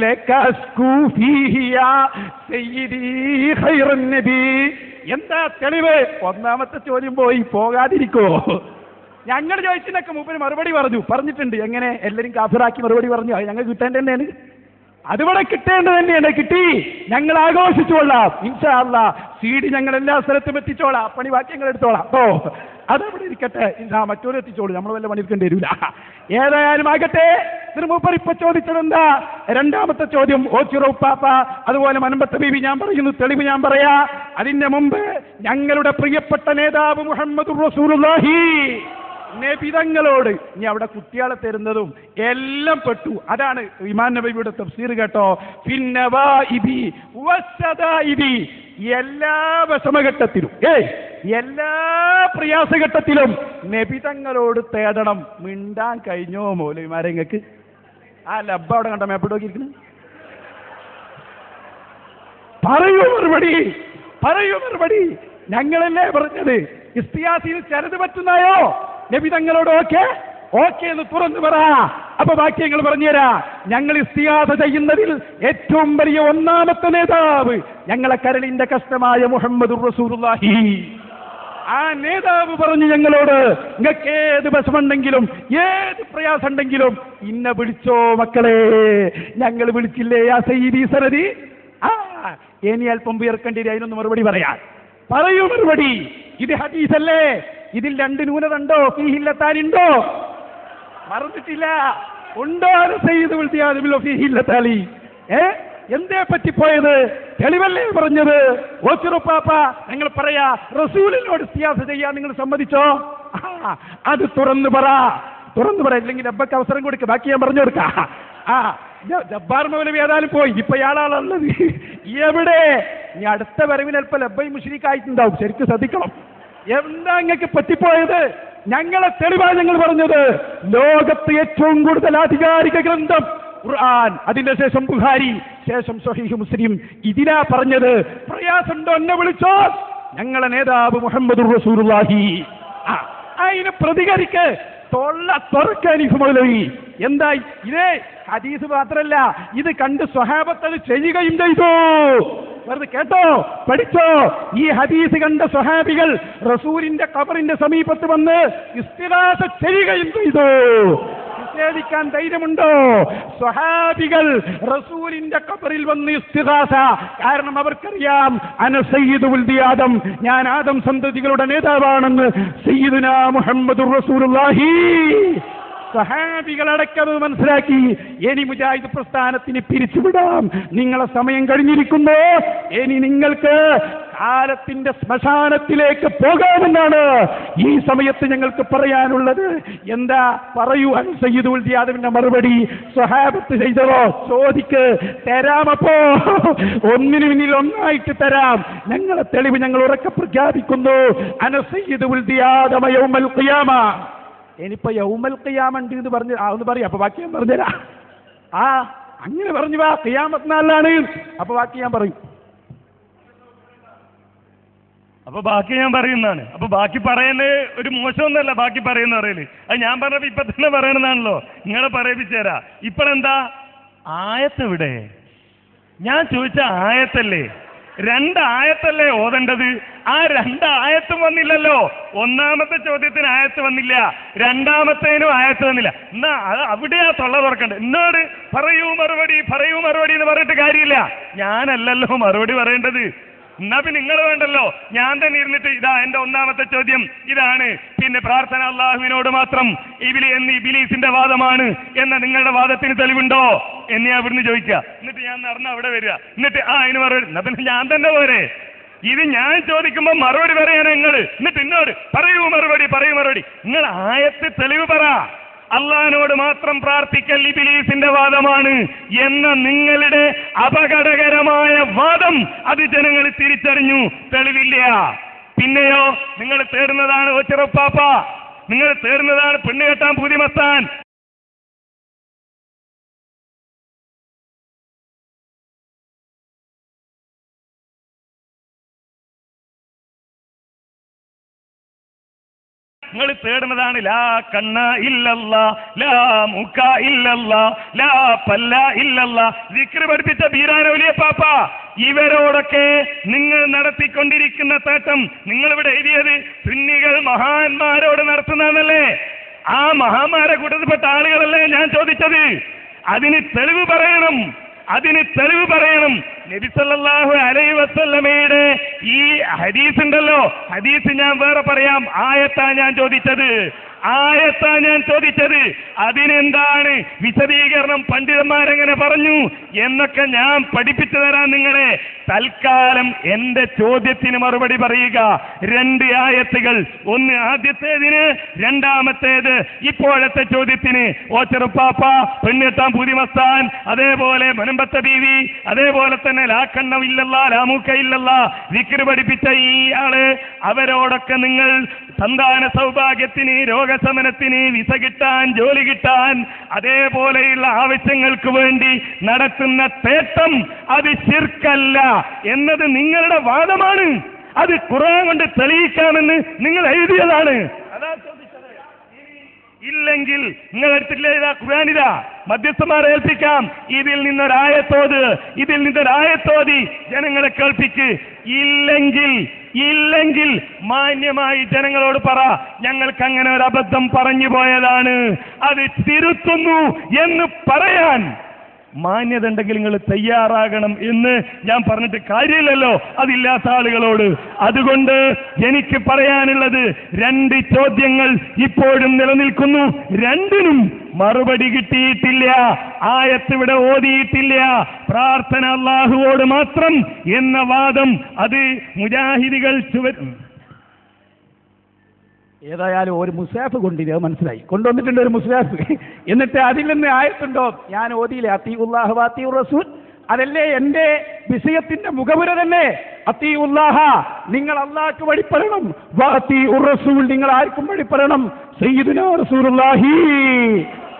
ലകസ്കു ഫീഹി യാ സയ്യിദി ഖൈറൻ നബി. എന്താ തെളിവ്? ഒന്നാമത്തെ ചോദ്യം പോയി, പോകാതിരിക്കോ? ഞങ്ങൾ ചോദിച്ചതിനൊക്കെ മൂപ്പര് മറുപടി പറഞ്ഞിട്ടുണ്ട്. എങ്ങനെ? എല്ലാവരും കാഫിറാക്കി മറുപടി പറഞ്ഞു. അത് ഞങ്ങൾ കിട്ടേണ്ടത് തന്നെയാണ്, അതിവിടെ കിട്ടേണ്ടത് തന്നെയാണ്. കിട്ടി, ഞങ്ങൾ ആഘോഷിച്ചോളാം. ഇൻഷാ അല്ലാഹ് CD ഞങ്ങൾ എല്ലാ സ്ഥലത്തും എത്തിച്ചോളാം. പണി ബാക്കി ഞങ്ങൾ എടുത്തോളാം. അതവിടെ ഇരിക്കട്ടെ. മറ്റൊരു എത്തിച്ചോളൂ, നമ്മൾ വല്ല പണിയെടുക്കേണ്ടി വരില്ല. ഏതായാലും ആകട്ടെ, മൂപ്പർ ഇപ്പൊ ചോദിച്ചത് എന്താ? രണ്ടാമത്തെ ചോദ്യം ഓച്ചിറൗപ്പാപ്പ, അതുപോലെ മനമ്പത്തെ ബീവി. ഞാൻ പറയുന്നു, തെളിവ് ഞാൻ പറയാ. അതിന്റെ മുമ്പ് ഞങ്ങളുടെ പ്രിയപ്പെട്ട നേതാവ് മുഹമ്മദുർ റസൂലുള്ളാഹി നബിതങ്ങളോട്, ഇനി അവിടെ കുട്ടികളെ തരുന്നതും എല്ലാം പെട്ടു. അതാണ് ഇമാം നബവിയുടെ തഫ്സീർ കേട്ടോ. ഫിന്നവാഇബി വസ്സദാഇബി, എല്ലാ വിഷമഘട്ടത്തിലും എല്ലാ പ്രയാസഘട്ടത്തിലും നബിതങ്ങളോട് തേടണം. മിണ്ടാൻ കഴിഞ്ഞോ മൗലവിമാരെ നിങ്ങൾക്ക്? ആ ലബ്ബ അവിടെ കണ്ട മേപ്പിട്ട് നോക്കിയിരിക്കുന്നു. പറയൂ മറുപടി. ഞങ്ങളല്ലേ പറഞ്ഞത് ഇസ്തിയാസിൽ ചെറുത് പറ്റുന്നായോ? നബി തങ്ങളോട് ഓക്കെ എന്ന് തുറന്നു പറ. അപ്പൊ ബാക്കി ഞങ്ങൾ പറഞ്ഞുതരാ. ഞങ്ങൾ ഇസ്തിയാസ ചെയ്യുന്നതിൽ ഏറ്റവും വലിയ ഒന്നാമത്തെ നേതാവ് ഞങ്ങളെ കരളിന്റെ കഷ്ടമായ മുഹമ്മദുർ റസൂലുള്ളാഹി. ആ നേതാവ് പറഞ്ഞു ഞങ്ങളോട്, നിങ്ങൾക്ക് ഏത് വിഷമുണ്ടെങ്കിലും ഏത് പ്രയാസം ഉണ്ടെങ്കിലും ഇന്നെ വിളിച്ചോ മക്കളെ. ഞങ്ങൾ വിളിച്ചില്ലേ യാ സയ്യിദി സനദി? ഇനി അല്പം ഉയർക്കേണ്ടി വരും, അതിനൊന്ന് മറുപടി പറയാൻ. പറയൂ മറുപടി. ഇത് ഹദീസല്ലേ? ഇതിൽ രണ്ട് ന്യൂനതുണ്ടോ? ഫീഹില്ലത്താലിണ്ടോ? മറന്നിട്ടില്ല. ഉണ്ടോ? സയ്യിദ് ഉൽദിയാദിബിലോ ഫീഹില്ലത്താലി? എന്തേ പറ്റിപ്പോയത്? തെളിവല്ലേ പറഞ്ഞത്? ഓച്ചിറുപ്പാപ്പ, ഞങ്ങൾ പറയാ, റസൂലിനോട് ഇസ്തിയാസ ചെയ്യാൻ നിങ്ങൾ സമ്മതിച്ചോ? അത് തുറന്നു പറ. ഇല്ലെങ്കിൽ അബ്ബക്ക് അവസരം കൊടുക്ക, ബാക്കി ഞാൻ പറഞ്ഞു കൊടുക്ക. ജബ്ബാർ മൗലവി ഏതായാലും പോയി, ഇപ്പൊ ഇയാളാണുള്ളത്. എവിടെ? ഇനി അടുത്ത വരവിൽ അല്പം ലബ്ബൈ മുശ്രിക്കായിട്ടുണ്ടാവും. ശരിക്കും ശ്രദ്ധിക്കണം. എന്താ നിങ്ങൾക്ക് പറ്റിപ്പോയത്? ഞങ്ങളെ തെളിവാണ് ഞങ്ങൾ പറഞ്ഞത്. ലോകത്ത് ഏറ്റവും കൂടുതൽ ആധികാരിക ഗ്രന്ഥം ഖുർആൻ, അതിന്റെ ശേഷം ബുഖാരി, ശേഷം സ്വഹീഹ് മുസ്ലിം. ഇതിനാ പറഞ്ഞത്. പ്രയാസമുണ്ടോ എന്നെ വിളിച്ചോ. ഞങ്ങളെ നേതാവ് മുഹമ്മദുർ റസൂലുള്ളാഹി. അതിന് പ്രതികരിക്ക്. തൊള്ള തുറക്കാനിഫ് മൗലവി. എന്തായി? ഇതേ ഹദീസ് മാത്രല്ല, ഇത് കണ്ട് സ്വഹാബത്ത് ചെയ്യുകയും ചെയ്തു. വെറുതെ കേട്ടോ, പഠിച്ചോ. ഈ ഹദീസ് കണ്ട സ്വഹാബികൾ റസൂലിന്റെ ഖബറിന്റെ സമീപത്ത് വന്ന് ഇസ്തിഗാസ ചെയ്യുകയും ചെയ്തു. നിഷേധിക്കാൻ ധൈര്യമുണ്ടോ? സ്വഹാബികൾ റസൂലിന്റെ ഖബറിൽ വന്ന് ഇസ്തിഗാസ. കാരണം അവർക്കറിയാം, അന സയ്യിദു ഉൽദി ആദം, ഞാൻ ആദം സന്തതികളുടെ നേതാവാണെന്ന് സയ്യിദുനാ മുഹമ്മദുർ റസൂലുള്ളാഹി. സഹാബികളടക്കം മനസ്സിലാക്കി. ഇനി മുജാഹിദ് പ്രസ്ഥാനത്തിന് പിരിച്ചുവിടാം. നിങ്ങളെ സമയം കഴിഞ്ഞിരിക്കുന്നു. ഇനി നിങ്ങൾക്ക് കാലത്തിന്റെ ശ്മശാനത്തിലേക്ക് പോകാമെന്നാണ് ഈ സമയത്ത് ഞങ്ങൾക്ക് പറയാനുള്ളത്. എന്താ? പറയൂ. സയ്യിദ് ഉൽദി ആദമിന്റെ മറുപടി സ്വഹാബത്ത് ചെയ്തതോ? ചോദിക്ക്, തരാമപ്പോ. ഒന്നിനു പിന്നിൽ ഒന്നായിട്ട് തരാം. ഞങ്ങളെ തെളിവ് ഞങ്ങൾ ഉറക്കെ പ്രഖ്യാപിക്കുന്നു. അന സയ്യിദ് ഉൽദി ആദമ യൗമൽ ഖിയാമ. ഇനിയിപ്പോ യൗമൽ ഖിയാമ ഉണ്ട് എന്ന് പറഞ്ഞ് ഒന്ന് പറയും. അപ്പൊ ബാക്കി ഞാൻ പറഞ്ഞുതരാ. അങ്ങനെ പറഞ്ഞു വാ, ഖിയാമത്ത് നാളിലാണ്. അപ്പൊ ബാക്കി ഞാൻ പറയും. അപ്പൊ ബാക്കി ഞാൻ പറയുന്നതാണ്. അപ്പൊ ബാക്കി പറയുന്നത് ഒരു മോശമൊന്നുമല്ല. ബാക്കി പറയുന്ന പറയല് അത് ഞാൻ പറഞ്ഞപ്പോ ഇപ്പൊ തന്നെ പറയണതാണല്ലോ. നിങ്ങളെ പറയിപ്പിച്ചേരാ. ഇപ്പോഴെന്താ ആയത്ത്? ഇവിടെ ഞാൻ ചോദിച്ച ആയത്തല്ലേ? രണ്ടായത്തല്ലേ ഓതേണ്ടത്? ആ രണ്ടായത്തും വന്നില്ലല്ലോ. ഒന്നാമത്തെ ചോദ്യത്തിന് ആയത്ത് വന്നില്ല, രണ്ടാമത്തേനും ആയത്ത് വന്നില്ല. എന്നാ അത് അവിടെയാ തൊള്ള തുറക്കണ്ടത്. എന്നോട് പറയൂ മറുപടി എന്ന് പറഞ്ഞിട്ട് കാര്യമില്ല. ഞാനല്ലല്ലോ മറുപടി പറയേണ്ടത്. എന്നാ പിന്നെ നിങ്ങൾ വേണ്ടല്ലോ. ഞാൻ തന്നെ ഇരുന്നിട്ട് ഇതാ എന്റെ ഒന്നാമത്തെ ചോദ്യം ഇതാണ്, പിന്നെ പ്രാർത്ഥന അള്ളാഹുവിനോട് മാത്രം ഇബിലീസിന്റെ വാദമാണ് എന്ന നിങ്ങളുടെ വാദത്തിന് തെളിവുണ്ടോ എന്ന് ഞാൻ ഇവിടുന്ന് ചോദിക്കുക. എന്നിട്ട് ഞാൻ നടന്ന് അവിടെ വരിക, എന്നിട്ട് അതിന് മറുപടി. എന്നാ പിന്നെ ഞാൻ തന്നെ പോരെ? ഇത് ഞാൻ ചോദിക്കുമ്പോ മറുപടി പറയാനാ നിങ്ങള്. എന്നിട്ട് എന്നോട് പറയൂ മറുപടി. നിങ്ങൾ ആയത്ത് തെളിവ് പറ. അള്ളാഹിനോട് മാത്രം പ്രാർത്ഥിക്കൽ ഇബ്ലീസിന്റെ വാദമാണ് എന്ന നിങ്ങളുടെ അപകടകരമായ വാദം അത് ജനങ്ങൾ തിരിച്ചറിഞ്ഞു. തെളിവില്ല. പിന്നെയോ നിങ്ങൾ തേടുന്നതാണ് ഓ ചെറുപ്പാപ്പ, നിങ്ങൾ തേടുന്നതാണ് പെണ്ണ് കെട്ടാൻ പുതിമസ്താൻ. നിങ്ങൾ തേടുന്നതാണ് ലാ കണ്ണ ഇല്ലല്ലാ, ലാ മൂക്ക ഇല്ലല്ലാ, ലാ പല്ല ഇല്ലല്ലാ. ദിക്ർ പഠിപ്പിച്ച ബീരാനൗലിയ പാപ്പ, ഇവരോടൊക്കെ നിങ്ങൾ നടത്തിക്കൊണ്ടിരിക്കുന്ന തേട്ടം നിങ്ങളിവിടെ എഴുതിയത് സുന്നികൾ മഹാന്മാരോട് നടത്തുന്നതല്ലേ? ആ മഹാന്മാരെ കൂട്ടത്തിൽപ്പെട്ട ആളുകളല്ലേ ഞാൻ ചോദിച്ചത്. അതിന് തെളിവ് പറയണം. നബി സല്ലല്ലാഹു അലൈഹി വസല്ലമയുടെ ഈ ഹദീസ് ഉണ്ടല്ലോ, ഹദീസ് ഞാൻ വേറെ പറയാം. ആയത്താ ഞാൻ ചോദിച്ചത്. അതിനെന്താണ് വിശദീകരണം, പണ്ഡിതന്മാരെങ്ങനെ പറഞ്ഞു എന്നൊക്കെ ഞാൻ പഠിപ്പിച്ചു തരാൻ നിങ്ങളെ. തൽക്കാലം എന്റെ ചോദ്യത്തിന് മറുപടി പറയുക. 2 ആയത്തുകൾ, ഒന്ന് ആദ്യത്തേതിന്, രണ്ടാമത്തേത് ഇപ്പോഴത്തെ ചോദ്യത്തിന്. ഓ ചെറുപ്പാപ്പ, പെണ്ണെത്താൻ പുതിമസ്താൻ, അതേപോലെ മനമ്പത്തെ ബീവി, അതേപോലെ തന്നെ ലാക്കണ്ണം ഇല്ലല്ലാ, ലാമൂക്ക ഇല്ലല്ലാ, ദിക്ർ പഠിപ്പിച്ച ഈ ആള്, അവരോടൊക്കെ നിങ്ങൾ സന്താന സൗഭാഗ്യത്തിന്, രോഗശമനത്തിന്, വിസ കിട്ടാൻ, ജോലി കിട്ടാൻ, അതേപോലെയുള്ള ആവശ്യങ്ങൾക്ക് വേണ്ടി നടത്തുന്ന തേട്ടം അത് ശിർക്കല്ല എന്നത് നിങ്ങളുടെ വാദമാണ്. അത് ഖുർആൻ കൊണ്ട് തെളിയിക്കാമെന്ന് നിങ്ങൾ എഴുതിയതാണ്. അതാ ചോദിച്ചത്. ഇല്ലെങ്കിൽ നിങ്ങൾ എടുത്തില്ലേ, ഇതാ ഖുർആനിതാ, മധ്യസ്ഥന്മാരെ ഏൽപ്പിക്കാം, ഇതിൽ നിന്നൊരായത്തോതി ജനങ്ങളെ കേൾപ്പിക്ക്. ഇല്ലെങ്കിൽ മാന്യമായി ജനങ്ങളോട് പറ, ഞങ്ങൾക്ക് അങ്ങനെ ഒരു അബദ്ധം പറഞ്ഞു പോയതാണ്, അത് തിരുത്തുന്നു എന്ന് പറയാൻ മാന്യത ഉണ്ടെങ്കിൽ നിങ്ങൾ തയ്യാറാകണം എന്ന് ഞാൻ പറഞ്ഞിട്ട് കാര്യമില്ലല്ലോ അതില്ലാത്ത ആളുകളോട്. അതുകൊണ്ട് എനിക്ക് പറയാനുള്ളത്, 2 ചോദ്യങ്ങൾ ഇപ്പോഴും നിലനിൽക്കുന്നു. 2നും മറുപടി കിട്ടിയിട്ടില്ല. ആയത്ത് ഇവിടെ ഓതിയിട്ടില്ല. പ്രാർത്ഥന അല്ലാഹുവോട് മാത്രം എന്ന വാദം അത് മുജാഹിദികൾ ഏതായാലും ഒരു മുസാഫ് കൊണ്ടില്ല, മനസ്സിലായി, കൊണ്ടുവന്നിട്ടുണ്ട് ഒരു മുസാഫ്. എന്നിട്ട് അതിൽ നിന്ന് ആയത്തുണ്ടോ? ഞാൻ ഓതിയില്ലേ അത്തിഉല്ലാഹ വഅത്തിഉർ റസൂൽ, അതല്ലേ എന്റെ വിഷയത്തിന്റെ മുഖവുര തന്നെ. അത്തിഉല്ലാഹ, നിങ്ങൾ അല്ലാഹുക്ക് വഴിപ്പെടണം. വഅത്തിഉർ റസൂൽ, നിങ്ങൾ ആർക്കും വഴിപ്പെടണം. സയ്യിദുനാ റസൂലുള്ളാഹി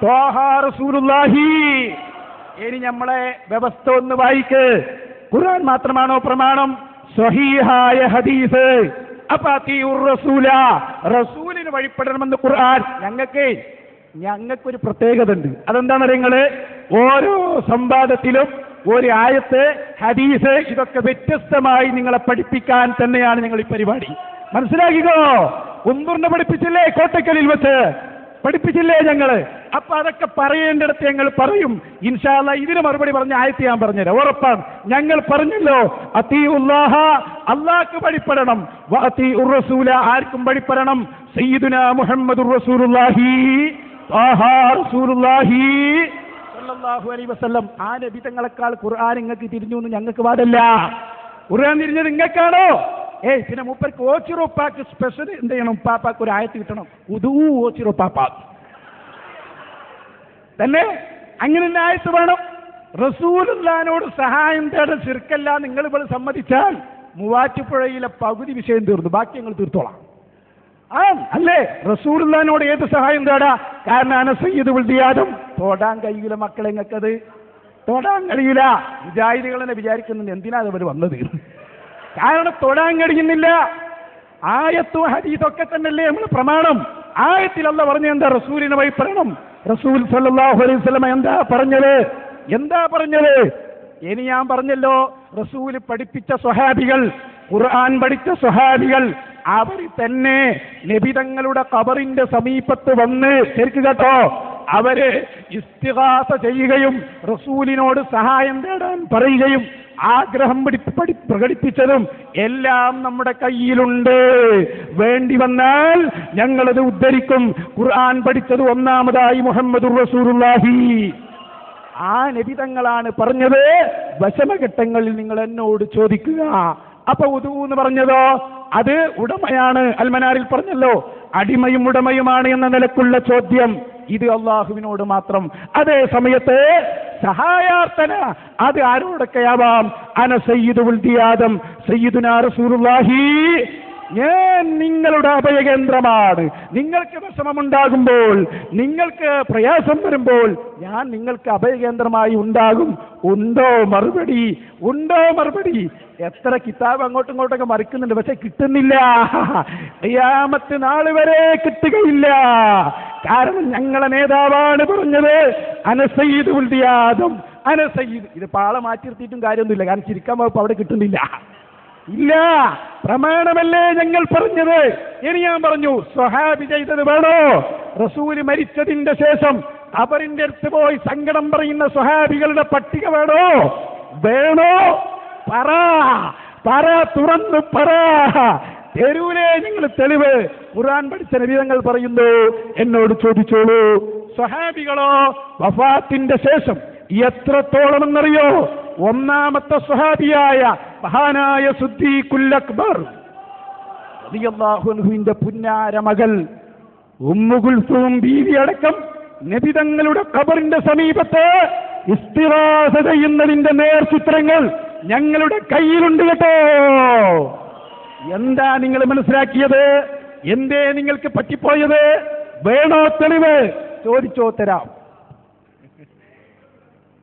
ത്വാഹ റസൂലുള്ളാഹി. ഇനി നമ്മളെ വ്യവസ്ഥ ഒന്ന് വായിക്ക്. ഖുർആൻ മാത്രമാണോ പ്രമാണം? സ്വഹീഹായ ഹദീസ്. അപ്പൊ അത്തിഉർ റസൂല, റസൂലിന് വഴിപ്പെടണമെന്ന് ഖുർആൻ. ഞങ്ങൾക്കൊരു പ്രത്യേകത ഉണ്ട്. അതെന്താണെന്ന് നിങ്ങള് ഓരോ സംവാദത്തിലും ഒരു ആയത്ത്, ഹദീസ്, ഇതൊക്കെ വ്യത്യസ്തമായി നിങ്ങളെ പഠിപ്പിക്കാൻ തന്നെയാണ് ഞങ്ങൾ ഈ പരിപാടി. മനസ്സിലാക്കിക്കോ. ഉംദുറിനെ പഠിപ്പിച്ചില്ലേ കോട്ടക്കലിൽ വെച്ച്? പഠിപ്പിച്ചില്ലേ ഞങ്ങള്? അപ്പൊ അതൊക്കെ പറയേണ്ടിടത്ത് ഞങ്ങൾ പറയും. ഇൻഷാ അല്ലാഹ് ഇതിന് മറുപടി പറഞ്ഞ ആയത്ത് ഞാൻ പറഞ്ഞുതരാം, ഉറപ്പാണ്. ഞങ്ങൾ പറഞ്ഞല്ലോ, അത്തിഉല്ലാഹ, അല്ലാഹുക്ക് വഴിപ്പെടണം. വഅത്തിഉർ റസൂല, ആർക്കും വഴിപ്പെടണം. സയ്യിദുനാ മുഹമ്മദുർ റസൂലുള്ളാഹി ത്വാഹ റസൂലുള്ളാഹി സ്വല്ലല്ലാഹു അലൈഹി വസല്ലം. ആ നബി തങ്ങളെക്കാൾ ഖുർആൻ നിങ്ങൾക്ക് തിരിഞ്ഞു എന്ന് ഞങ്ങൾക്ക് പാടില്ല. ഖുർആൻ തിരിഞ്ഞത് നിങ്ങൾക്കാണോ? പിന്നെ മൂപ്പർക്ക് ഓച്ചിറോപ്പാക്ക് സ്പെഷ്യൽ എന്ത് ചെയ്യണം? പാപ്പാക്ക് ഒരു ആയത്ത് കിട്ടണം. ഉദൂ ഓച്ചിറോപ്പാപ്പ തന്നെ, അങ്ങനെ ആയത്ത് വേണം. റസൂലുള്ളാഹിനോട് സഹായം തേടാൻ ശിർക്കല്ല നിങ്ങൾ ഇവിടെ സമ്മതിച്ചാൽ മൂവാറ്റുപുഴയിലെ പകുതി വിഷയം തീർന്നു, ബാക്കി ഞങ്ങൾ തീർത്തോളാം. അല്ലേ? റസൂലുള്ളാഹിനോട് ഏത് സഹായം തേടാ? കാരണം അനസയ്യിദ് വിൾദിയാദം, തൊടാൻ കഴിയില്ല മക്കളെ, നിങ്ങൾക്കത് തൊടാൻ കഴിയില്ല. മുജാഹിദുകളെന്നെ വിചാരിക്കുന്നുണ്ട് എന്തിനാ അവർ വന്നത്? കാരണം തൊടാൻ കഴിയുന്നില്ല. ആയത്തും ഹദീസൊക്കെ തന്നെയല്ലേ നമ്മൾ പ്രമാണം. ആയത്തിൽ അല്ലാഹു പറഞ്ഞ എന്താ? റസൂലിനെ വഴി പറയണം. റസൂൽ സല്ലല്ലാഹു അലൈഹി വസല്ലം എന്താ പറഞ്ഞത്? ഇനി ഞാൻ പറഞ്ഞല്ലോ, റസൂല് പഠിപ്പിച്ച സ്വഹാബികൾ, ഖുർആൻ പഠിച്ച സ്വഹാബികൾ, അവർ തന്നെ നബിതങ്ങളുടെ ഖബറിന്റെ സമീപത്ത് വന്ന് ശരിക്ക് കേട്ടോ, അവര് ഇസ്തിഗാസ ചെയ്യുകയും റസൂലിനോട് സഹായം തേടാൻ പറയുകയും ആഗ്രഹം പ്രകടിപ്പിച്ചതും എല്ലാം നമ്മുടെ കയ്യിലുണ്ട്. വേണ്ടി വന്നാൽ ഞങ്ങളത് ഉദ്ധരിക്കും. ഖുർആൻ പഠിച്ചത് ഒന്നാമതായി മുഹമ്മദുർ റസൂലുള്ളാഹി. ആ നബിതങ്ങളാണ് പറഞ്ഞത്, വിഷമഘട്ടങ്ങളിൽ നിങ്ങൾ എന്നോട് ചോദിക്കുക. അപ്പൊ ഉദു എന്ന് പറഞ്ഞതോ അത് ഉടമയാണ്. അൽമനാറിൽ പറഞ്ഞല്ലോ, അടിമയും ഉടമയുമാണ് എന്ന നിലക്കുള്ള ചോദ്യം ഇത് അള്ളാഹുവിനോട് മാത്രം. അതേ സമയത്ത് സഹായാർത്ഥന അത് ആരോടൊക്കെയാവാം. അന സയ്യിദു വൽദി ആദം സയ്യിദുനാ റസൂലുള്ളാഹി, ഞാൻ നിങ്ങളുടെ അഭയകേന്ദ്രമാണ്. നിങ്ങൾക്ക് വിഷമമുണ്ടാകുമ്പോൾ, നിങ്ങൾക്ക് പ്രയാസം വരുമ്പോൾ ഞാൻ നിങ്ങൾക്ക് അഭയകേന്ദ്രമായി ഉണ്ടാകും. ഉണ്ടോ മറുപടി? ഉണ്ടോ മറുപടി? എത്ര കിതാബ് അങ്ങോട്ടും ഇങ്ങോട്ടൊക്കെ മറിക്കുന്നുണ്ട്, പക്ഷെ കിട്ടുന്നില്ല. ഖിയാമത്ത് നാൾ വരെ കിട്ടുകയില്ല. കാരണം ഞങ്ങളെ നേതാവാണ് പറഞ്ഞത്, അന സയ്യിദു വൽദി ആദം, അന സയ്യിദ്. ഇത് പാള മാറ്റിർത്തിയിട്ടും കാര്യമൊന്നുമില്ല, കാരണം ചിരിക്കാൻ പോകുമ്പോൾ അവിടെ കിട്ടുന്നില്ല. ഇല്ല, പ്രമാണമല്ലേ ഞങ്ങൾ പറഞ്ഞത്. ഇനി ഞാൻ പറഞ്ഞു, സ്വഹാബി ചെയ്തത് വേണോ? റസൂല് മരിച്ചതിന്റെ ശേഷം ഖബറിന്റെ അടുത്ത് പോയി സങ്കടം പറയുന്ന സ്വഹാബികളുടെ പട്ടിക വേണോ? വേണോ? പറ, പറ, തുറന്നു പറ. തെരുവിലെ നിങ്ങൾ തെളിവ്. ഖുർആൻ പഠിച്ച നബിതങ്ങൾ പറയുന്നു, എന്നോട് ചോദിച്ചോളൂ. സ്വഹാബികളോ വഫാത്തിന്റെ ശേഷം എത്രത്തോളം എന്നറിയോ? ഒന്നാമത്തെ സ്വഹാബിയായ മഹാനായ സിദ്ദീഖുൽ അക്ബർ റളിയല്ലാഹു അൻഹുവിന്റെ പുന്നാര മകൾ ഉമ്മു കുൽസൂം ബീവി അടക്കം നബിതങ്ങളുടെ ഖബറിന്റെ സമീപത്ത് ഇസ്തിഗാസ ചെയ്യുന്നതിന്റെ നേർചിത്രങ്ങൾ ഞങ്ങളുടെ കയ്യിലുണ്ട് കേട്ടോ. എന്താ നിങ്ങൾ മനസ്സിലാക്കിയത്? എന്തേ നിങ്ങൾക്ക് പറ്റിപ്പോയത്? വേണോ തെളിവ്? ചോദിച്ചോ, തരാം.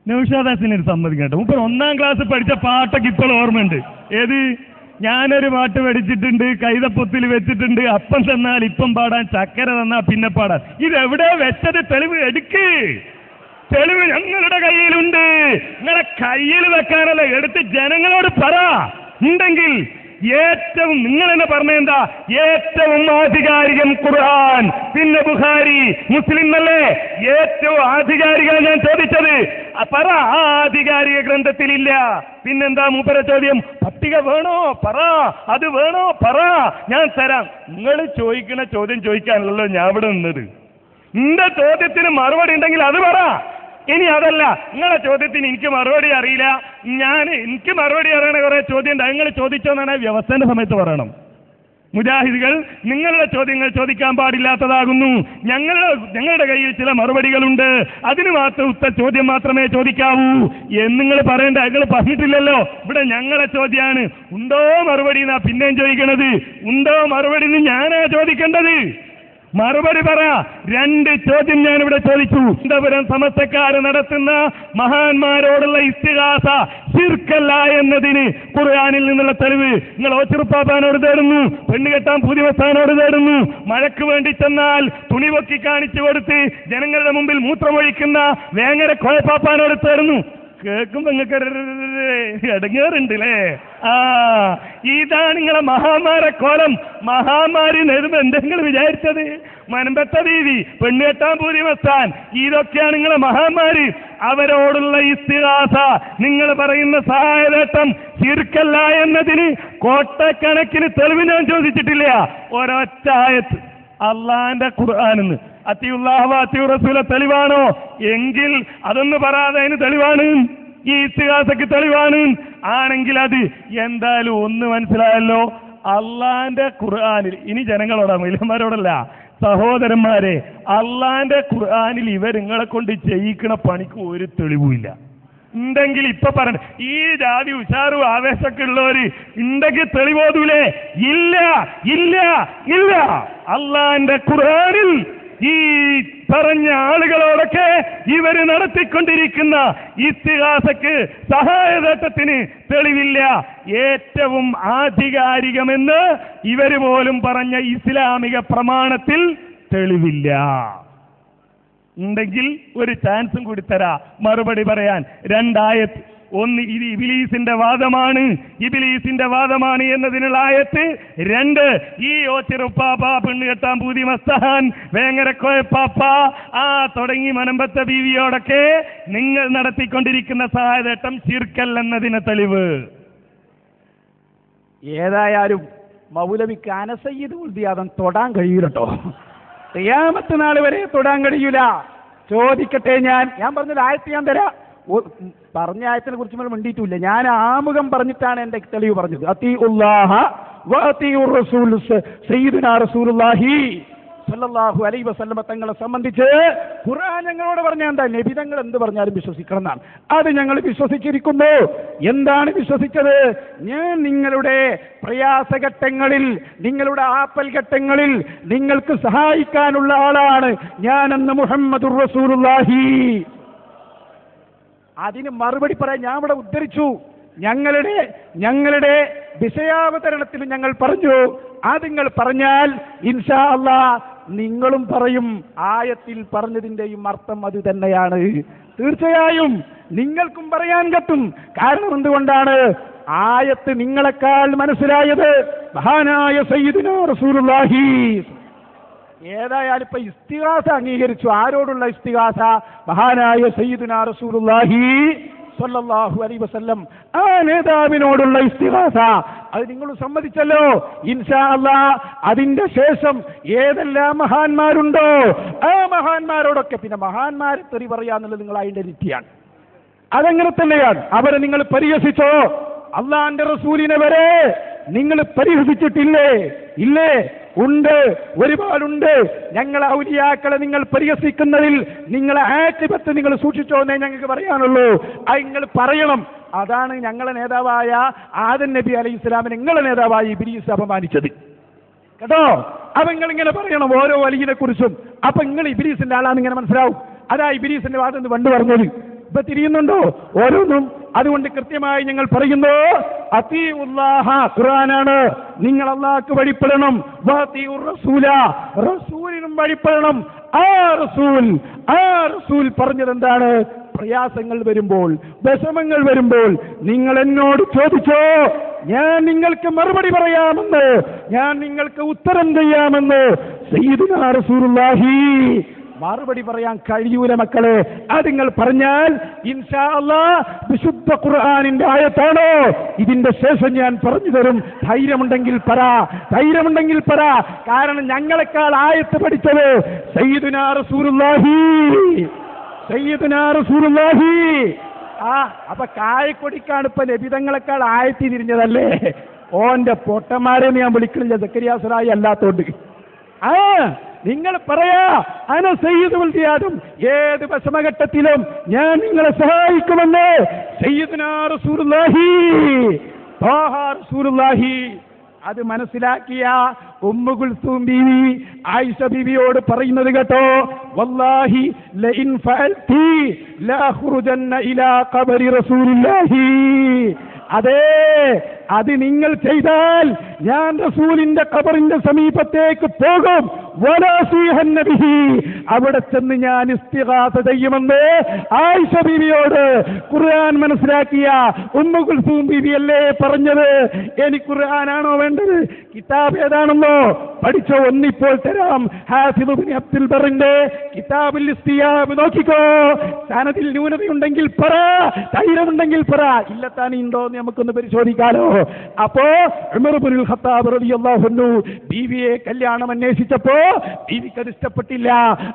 നൗഷാദാസിന് സമ്മതിക്കും കേട്ടോ. മുപ്പത് 1ാം ക്ലാസ് പഠിച്ച പാട്ടൊക്കെ ഇപ്പോൾ ഓർമ്മയുണ്ട്. ഏത്? ഞാനൊരു പാട്ട് പഠിച്ചിട്ടുണ്ട്, കൈതപ്പൊത്തിൽ വെച്ചിട്ടുണ്ട്, അപ്പം തന്നാൽ ഇപ്പം പാടാൻ, ചക്കര തന്നാൽ പിന്നെ പാടാൻ. ഇതെവിടെ വെച്ചത്? തെളിവ് എടുക്ക്. തെളിവ് ഞങ്ങളുടെ കയ്യിലുണ്ട്. നിങ്ങളെ കയ്യിൽ വെക്കാനല്ല, എടുത്ത് ജനങ്ങളോട് പറ. ഉണ്ടെങ്കിൽ ഏറ്റവും, നിങ്ങൾ എന്നെ പറഞ്ഞെന്താ, ഏറ്റവും ആധികാരികം ഖുർആൻ, പിന്നെ ബുഖാരി, മുസ്ലിം അല്ലേ? ഏറ്റവും ആധികാരിക ഞാൻ ചോദിച്ചത്. പറ, ആ ആധികാരിക ഗ്രന്ഥത്തിലില്ല. പിന്നെന്താ മൂപ്പര ചോദ്യം? പട്ടിക വേണോ? പറ. അത് വേണോ? പറ, ഞാൻ തരാം. നിങ്ങൾ ചോദിക്കുന്ന ചോദ്യം ചോദിക്കാനല്ലോ ഞാൻ ഇവിടെ നിന്നത്. നിന്റെ ചോദ്യത്തിന് മറുപടി ഉണ്ടെങ്കിൽ അത് പറ. ഇനി അതല്ല, നിങ്ങളെ ചോദ്യത്തിന് എനിക്ക് മറുപടി അറിയില്ല, എനിക്ക് മറുപടി അറിയണ കുറെ ചോദ്യം ഉണ്ട്, നിങ്ങൾ ചോദിച്ചോന്നാണ് വ്യവസ്ഥന്റെ സമയത്ത് പറയണം. മുജാഹിദുകൾ നിങ്ങളുടെ ചോദ്യങ്ങൾ ചോദിക്കാൻ പാടില്ലാത്തതാകുന്നു. ഞങ്ങളുടെ കയ്യിൽ ചില മറുപടികളുണ്ട്, അതിന് മാത്രം ചോദ്യം മാത്രമേ ചോദിക്കാവൂ എന്ന് നിങ്ങൾ പറയേണ്ട. നിങ്ങൾ പറഞ്ഞിട്ടില്ലല്ലോ. ഇവിടെ ഞങ്ങളെ ചോദ്യമാണ്. ഉണ്ടോ മറുപടി എന്നാ പിന്നെയും ചോദിക്കണത്. ഉണ്ടോ മറുപടി എന്ന് ഞാനാ ചോദിക്കേണ്ടത്. മറുപടി പറ. 2 ചോദ്യം ഞാനിവിടെ ചോദിച്ചു. തിരുവനന്തപുരം സമസ്തക്കാര് നടത്തുന്ന മഹാന്മാരോടുള്ള ഇസ്തിഗാസ ശിർക്കല്ല എന്നതിന് ഖുർആനിൽ നിന്നുള്ള തെളിവ് നിങ്ങൾ ഓച്ചിറുപ്പാപ്പാനോട് തേടുന്നു, പെണ്ണുകെട്ടാൻ പുതിയവസ്ഥാനോട് തേടുന്നു, മഴയ്ക്ക് വേണ്ടി ചെന്നാൽ തുണി പൊക്കി കാണിച്ചു കൊടുത്ത് ജനങ്ങളുടെ മുമ്പിൽ മൂത്രമൊഴിക്കുന്ന വേങ്ങര കോയപ്പാപ്പാനോട് തേടുന്നു. കേൾക്കുമ്പോ നിങ്ങൾക്ക് ഇടങ്ങേറുണ്ടല്ലേ? ഇതാണ് നിങ്ങളെ മഹാമാരെ കോലം. മഹാമാരി നേടുമ്പോ എന്തെങ്കിലും വിചാരിച്ചത്? മനമ്പെട്ട രീതി, പെണ്ണുകെട്ടാൻ പൂരിവസ്ഥാൻ, ഇതൊക്കെയാണ് നിങ്ങളെ മഹാമാരി. അവരോടുള്ള ഇസ്തിഗാസ, നിങ്ങൾ പറയുന്ന സഹായതേട്ടം ശിർക്കല്ല എന്നതിന് കോട്ടക്കണക്കിന് തെളിവ് ഞാൻ ചോദിച്ചിട്ടില്ല. ഒരൊറ്റ ആയത്ത് അള്ളാന്റെ ഖുർആനിന്ന് അത്തിയുല്ലാഹു അത്തിയു റസൂല തെളിവാണോ? എങ്കിൽ അതൊന്ന് പറയാതെ അതിന് തെളിവാണ്, ഈ ഇസ്തിഗാസക്ക് തെളിവാണ്. ആണെങ്കിൽ അത് എന്തായാലും ഒന്ന് മനസ്സിലായല്ലോ, അള്ളാന്റെ ഖുർആനിൽ. ഇനി ജനങ്ങളോടാ, മഹിളമാരോടല്ല, സഹോദരന്മാരെ, അള്ളാന്റെ ഖുർആനിൽ ഇവരിങ്ങളെ കൊണ്ട് ചെയ്യിക്കണ പണിക്ക് ഒരു തെളിവുമില്ല. ഉണ്ടെങ്കിൽ ഇപ്പൊ പറയണ്ട. ഈ ജാതി ഉഷാറും ആവേശമൊക്കെ ഉള്ളവര് ഉണ്ടെങ്കിൽ തെളിവോതൂലേ? ഇല്ല, ഇല്ല, ഇല്ല. അള്ളാന്റെ ഖുർആനിൽ ഈ പറഞ്ഞ ആളുകളോടൊക്കെ ഇവര് നടത്തിക്കൊണ്ടിരിക്കുന്ന ഇസ്തിഗാസക്ക് സഹായതത്വത്തിന് തെളിവില്ല. ഏറ്റവും ആധികാരികമെന്ന് ഇവര് പോലും പറഞ്ഞ ഇസ്ലാമിക പ്രമാണത്തിൽ തെളിവില്ല. ഉണ്ടെങ്കിൽ ഒരു ചാൻസും കൂടി തരാ മറുപടി പറയാൻ. 2 ആയത്ത് ഒന്ന്, ഇത് ഇബ്ലീസിന്റെ വാദമാണ്, ഇബ്ലീസിന്റെ വാദമാണ് എന്നതിനുള്ള ആയത്ത്. 2, ഈ ഓച്ചിറുപ്പാപ്പ, പെണ്ണ് കെട്ടാൻ പൂതി മസ്താൻ, വേങ്ങരക്കോയപ്പാപ്പ, തുടങ്ങി മനമ്പത്തെ ബീവിയോടൊക്കെ നിങ്ങൾ നടത്തിക്കൊണ്ടിരിക്കുന്ന സഹായതേട്ടം ശിർക്കല്ലെന്നതിന് തെളിവ്. ഏതായാലും മൗലവിക്ക് അനസയ്യിദ് ഉൾദിയാദം തൊടാൻ കഴിയൂലട്ടോ. ഖിയാമത്ത് നാൾ വരെ തൊടാൻ കഴിയൂല. ചോദിക്കട്ടെ, ഞാൻ പറഞ്ഞൊരു ആയത്ത് ഞാൻ തരാം. പറഞ്ഞ ആയത്തിനെ കുറിച്ച് നമ്മൾ മിണ്ടിയിട്ടില്ല. ഞാൻ ആമുഖം പറഞ്ഞിട്ടാണ് എന്റെ തെളിവ് പറഞ്ഞത്. അത്തിഉല്ലാഹ വഅത്തിഉർ റസൂൽ സയ്യിദുനാ റസൂലുള്ളാഹി സല്ലല്ലാഹു അലൈഹി വസല്ലമ തങ്ങളെ സംബന്ധിച്ച് ഖുർആൻ ഞങ്ങളോട് പറഞ്ഞ എന്താ? നബി തങ്ങൾ എന്ത് പറഞ്ഞാലും വിശ്വസിക്കണം എന്നാണ്. അത് ഞങ്ങൾ വിശ്വസിച്ചിരിക്കുന്നു. എന്താണ് വിശ്വസിച്ചത്? ഞാൻ നിങ്ങളുടെ പ്രയാസഘട്ടങ്ങളിൽ, നിങ്ങളുടെ ആപ്പൽ ഘട്ടങ്ങളിൽ നിങ്ങൾക്ക് സഹായിക്കാനുള്ള ആളാണ് ഞാനെന്ന് മുഹമ്മദുർ റസൂലുള്ളാഹി. അതിന് മറുപടി പറയാൻ ഞാൻ ഇവിടെ ഉദ്ധരിച്ചു. ഞങ്ങളുടെ വിഷയാവതരണത്തിൽ ഞങ്ങൾ പറഞ്ഞു, അത് നിങ്ങൾ പറഞ്ഞാൽ ഇൻഷാ അല്ലാഹ് നിങ്ങളും പറയും ആയത്തിൽ പറഞ്ഞതിന്റെയും അർത്ഥം അത് തന്നെയാണ്. തീർച്ചയായും നിങ്ങൾക്കും പറയാൻ പറ്റും. കാരണം എന്തുകൊണ്ടാണ്? ആയത്ത് നിങ്ങളെക്കാൾ മനസ്സിലായത് മഹാനായ സയ്യിദുനാ റസൂലുള്ളാഹി. ഏതായാലും ഇപ്പൊ ഇസ്തിഗാസ അംഗീകരിച്ചു. ആരോടുള്ള ഇസ്തിഗാസ? മഹാനായ സയ്യിദുനാ റസൂലുള്ളാഹി സ്വല്ലല്ലാഹു അലൈഹി വസല്ലം, ആ നേതാവിനോടുള്ള ഇസ്തിഗാസ. അത് നിങ്ങൾ സമ്മതിച്ചല്ലോ. ഇൻഷാ അല്ലാഹ് അതിന്റെ ശേഷം ഏതെല്ലാം മഹാന്മാരുണ്ടോ ആ മഹാന്മാരോടൊക്കെ, പിന്നെ മഹാന്മാരെ തെറി പറയാന്നുള്ളത് നിങ്ങൾ ഐഡന്റിറ്റിയാണ്. അതെങ്ങനെ തന്നെയാണ്. അവരെ നിങ്ങൾ പരിഹസിച്ചോ? അള്ളാന്റെ റസൂലിനെ വരെ നിങ്ങൾ പരിഹസിച്ചിട്ടില്ലേ? ഇല്ലേ? ഉണ്ട്, ഒരുപാടുണ്ട്. ഞങ്ങളെ ഔലിയാക്കളെ നിങ്ങൾ പരിഹസിക്കുന്നതിൽ നിങ്ങളെ ആറ്റിപത്ത് നിങ്ങൾ സൂക്ഷിച്ചോ എന്നേ ഞങ്ങൾക്ക് പറയാനുള്ളൂ. അത് നിങ്ങൾ പറയണം. അതാണ് ഞങ്ങളെ നേതാവായ ആദം നബി അലൈഹി ഇസ്ലാമിനെ നിങ്ങളെ നേതാവായി ഇബ്ലീസ് അപമാനിച്ചത് കേട്ടോ. അപ്പൊ നിങ്ങൾ ഇങ്ങനെ പറയണം ഓരോ വലിയനെ കുറിച്ചും. അപ്പൊ നിങ്ങൾ ഇബ്ലീസിന്റെ ആളാന്ന് ഇങ്ങനെ മനസ്സിലാവും. അതാ ഇബ്ലീസിന്റെ വാദം എന്ന് പണ്ട് പറഞ്ഞത്. ഇപ്പൊ തിരിയുന്നുണ്ടോ ഓരോന്നും? അതുകൊണ്ട് കൃത്യമായി ഞങ്ങൾ പറയുന്നു, അത്തിഉല്ലാഹ ഖുർആനാണ്, നിങ്ങൾ അല്ലാഹുക്ക് വഴിപ്പെടണം. വഅത്തിഉർ റസൂല, റസൂലിനും വഴിപ്പെടണം. ആ റസൂൽ പറഞ്ഞത് എന്താണ്? പ്രയാസങ്ങൾ വരുമ്പോൾ, വിഷമങ്ങൾ വരുമ്പോൾ നിങ്ങൾ എന്നോട് ചോദിച്ചോ, ഞാൻ നിങ്ങൾക്ക് മറുപടി പറയാമെന്ന്, ഞാൻ നിങ്ങൾക്ക് ഉത്തരം ചെയ്യാമെന്ന് സയ്യിദുനാ റസൂലുള്ളാഹി. മറുപടി പറയാൻ കഴിയൂല മക്കളെ. അത് നിങ്ങൾ പറഞ്ഞാൽ ഇൻഷാ അല്ലാഹ് വിശുദ്ധ ഖുർആനിന്റെ ആയത്താണോ ഇതിന്റെ ശേഷം ഞാൻ പറഞ്ഞു തരും. ധൈര്യമുണ്ടെങ്കിൽ പറ. കാരണം ഞങ്ങളെക്കാൾ ആയത്ത് പഠിച്ചത് സയ്യിദുനാ റസൂലുള്ളാഹി. അപ്പൊ കായക്കൊടിക്കാണ് ഇപ്പൊ നബിതങ്ങളെക്കാൾ ആയത്തി തിരിഞ്ഞതല്ലേ? ഓന്റെ പൊട്ടന്മാരെ ഞാൻ വിളിക്കണില്ല, സക്കരിയ സലായി അല്ലാത്തോണ്ട്. നിങ്ങൾ പറയാ, അന സയ്യിദുൽ ജിയാദും, ഏത് വിഷമഘട്ടത്തിലും ഞാൻ നിങ്ങളെ സഹായിക്കുമെന്ന് സയ്യിദുനാ റസൂലുള്ളാഹി, ത്വാഹ റസൂലുള്ളാഹി. അത് മനസ്സിലാക്കിയ ഉമ്മു കുൽസൂം ബീവി ആയിഷ ബീവിയോട് പറയുന്നത് കേട്ടോ, വല്ലാഹി ലഇൻ ഫഅൽതി ലഅഖ്റുജന്ന ഇലാ ഖബരി റസൂലില്ലാഹി. അതെ, അത് നിങ്ങൾ ചെയ്താൽ ഞാൻ റസൂലിന്റെ ഖബറിന്റെ സമീപത്തേക്ക് പോകും. അവിടെ ചെന്ന് ഞാൻ ഇസ്തിഗാസ ചെയ്യുമെന്ന് ആയിഷ ബീവിയോട് ഖുർആൻ മനസ്സിലാക്കിയ ഉമ്മു കുൽസൂം ബീവിയല്ലേ പറഞ്ഞത്? എനിക്ക് ഖുർആനാണോ വേണ്ടത്? കിതാബ് ഏതാണെന്നോ പഠിച്ചോ? ഒന്നിപ്പോൾ തരാം. ഹാഫിദ് ഇബ്നു അബ്ദുൽ ബറിന്റെ കിതാബുൽ ഇസ്തിയാബ് നോക്കിക്കോ. സനദിൽ ന്യൂനതയുണ്ടെങ്കിൽ പറ, ധൈര്യമുണ്ടെങ്കിൽ പറ. ഇല്ലത്താനി ഉണ്ടോ എന്ന് നമുക്കൊന്ന് പരിശോധിക്കാലോ. അപ്പോ ഉമർ ഇബ്നുൽ ഖത്താബ് റളിയല്ലാഹു അൻഹു ബീവിയെ കല്യാണം അന്വേഷിച്ചപ്പോ ബീവിക്ക് അത് ഇഷ്ടപ്പെട്ടില്ല.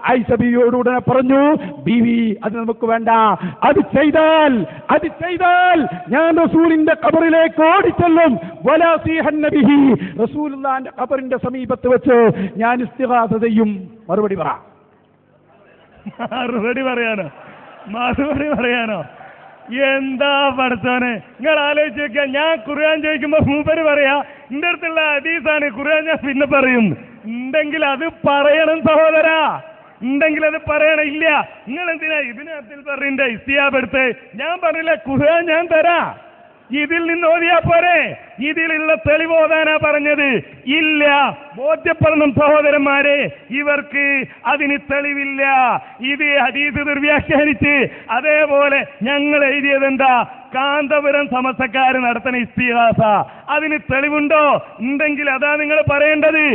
ആയിഷ ബീവിയോട് ഉടനെ പറഞ്ഞു, ബീവി അത് നമുക്ക് വേണ്ട. അത് ചെയ്താൽ ഞാൻ റസൂലിന്റെ ഖബറിലേക്ക് ഓടിച്ചെല്ലും. റസൂലുള്ളാഹിന്റെ ഖബറിന്റെ സമീപത്ത് വെച്ച് ഞാൻ ഇസ്തിഗാസ ചെയ്യും. മറുപടി പറയാനോ? എന്താ പഠിച്ചോനെ, നിങ്ങൾ ആലോചിച്ച് നോക്കിയാ. ഞാൻ ഖുർആൻ ചോദിക്കുമ്പോ മൂപ്പര് പറയാ എന്റെ അടുത്തുള്ള ഹദീസാണ്, ഖുർആൻ ഞാൻ പിന്നെ പറയും. ഉണ്ടെങ്കിൽ അത് പറയണം സഹോദരാ, ഉണ്ടെങ്കിൽ അത് പറയണം. ഇല്ല, നിങ്ങൾ എന്തിനാ ഇബ്നു അബ്ദുൽ ബറിന്റെ ഇസ്തിയാബ് എടുത്ത്? ഞാൻ പറഞ്ഞില്ല ഖുർആൻ ഞാൻ തരാ. ഇതിൽ നിന്ന് ഓതിയാ പോരെ? ഇതിലുള്ള തെളിവോതാനാ പറഞ്ഞത്. ഇല്ല, ബോധ്യപ്പെടണം സഹോദരന്മാരെ, ഇവർക്ക് അതിന് തെളിവില്ല. ഇത് ഹദീസ് നിർവ്യാഖ്യാനിച്ച് അതേപോലെ ഞങ്ങൾ എഴുതിയത് എന്താ? കാന്തപുരം സമസ്തക്കാർ നടത്തുന്ന ഇസ്തിഗാസ. അതിന് തെളിവുണ്ടോ? ഉണ്ടെങ്കിൽ അതാ നിങ്ങൾ പറയേണ്ടത്.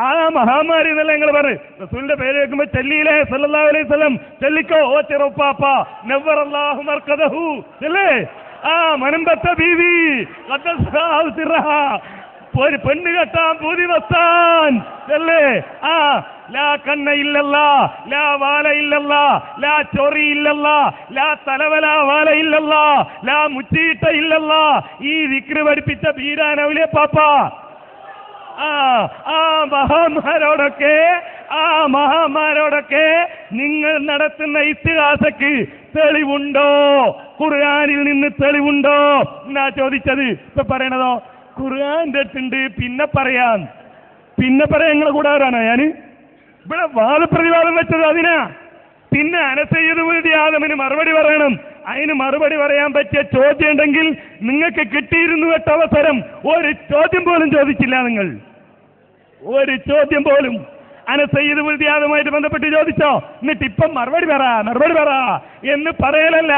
ആ മഹാമാരി എന്നല്ല നിങ്ങൾ പറഞ്ഞു. റസൂലിന്റെ പേര് കേൾക്കുമ്പോ ചെല്ലിയില്ലേ സല്ലല്ലാഹു അലൈഹി വസല്ലം? ചെല്ലിക്കോ ഓ ചെറുപ്പാപ്പ നവ്വറല്ലാഹു മർക്കദഹു അല്ലേ? ആ മനമ്പത്ത ബീവി ഒരു പെണ്ണ് കെട്ടാൻ പൂതി വസ്താൻ അല്ലേ? ആ ലാ കണ്ണ ഇല്ലല്ല, ലാ വാല ഇല്ലല്ല, ലാ ചൊറി ഇല്ലല്ല, ലാ തലവല വാല ഇല്ലല്ല, ലാ മുച്ചീട്ട ഇല്ലല്ല. ഈ ദിക്റ് പഠിപ്പിച്ച ബീരാനൗലിയ പാപ്പ. ആ മഹാന്മാരോടൊക്കെ നിങ്ങൾ നടത്തുന്ന ഇസ്തിഗാസക്ക് തെളിവുണ്ടോ? ഖുർആനിൽ നിന്ന് തെളിവുണ്ടോ എന്നാ ചോദിച്ചത്. ഇപ്പൊ പറയണതോ ഖുർആന്റെ അടുത്തുണ്ട്, പിന്നെ പറയാൻ നിങ്ങളെ കൂടെ ആരാണോ? ഞാൻ ഇവിടെ വാദപ്രതിവാദം വെച്ചത് അതിനാ. പിന്നെ അനസയ്യിദ് വൽദി ആദമിന് മറുപടി പറയണം. അതിന് മറുപടി പറയാൻ പറ്റിയ ചോദ്യം ഉണ്ടെങ്കിൽ നിങ്ങൾക്ക് കിട്ടിയിരുന്നു കേട്ട അവസരം. ഒരു ചോദ്യം പോലും ചോദിച്ചില്ല നിങ്ങൾ. ഒരു ചോദ്യം പോലും അനസയ്യിദ് വൽദി ആദമുമായിട്ട് ബന്ധപ്പെട്ട് ചോദിച്ചോ? എന്നിട്ട് ഇപ്പം മറുപടി പറ എന്ന് പറയലല്ല.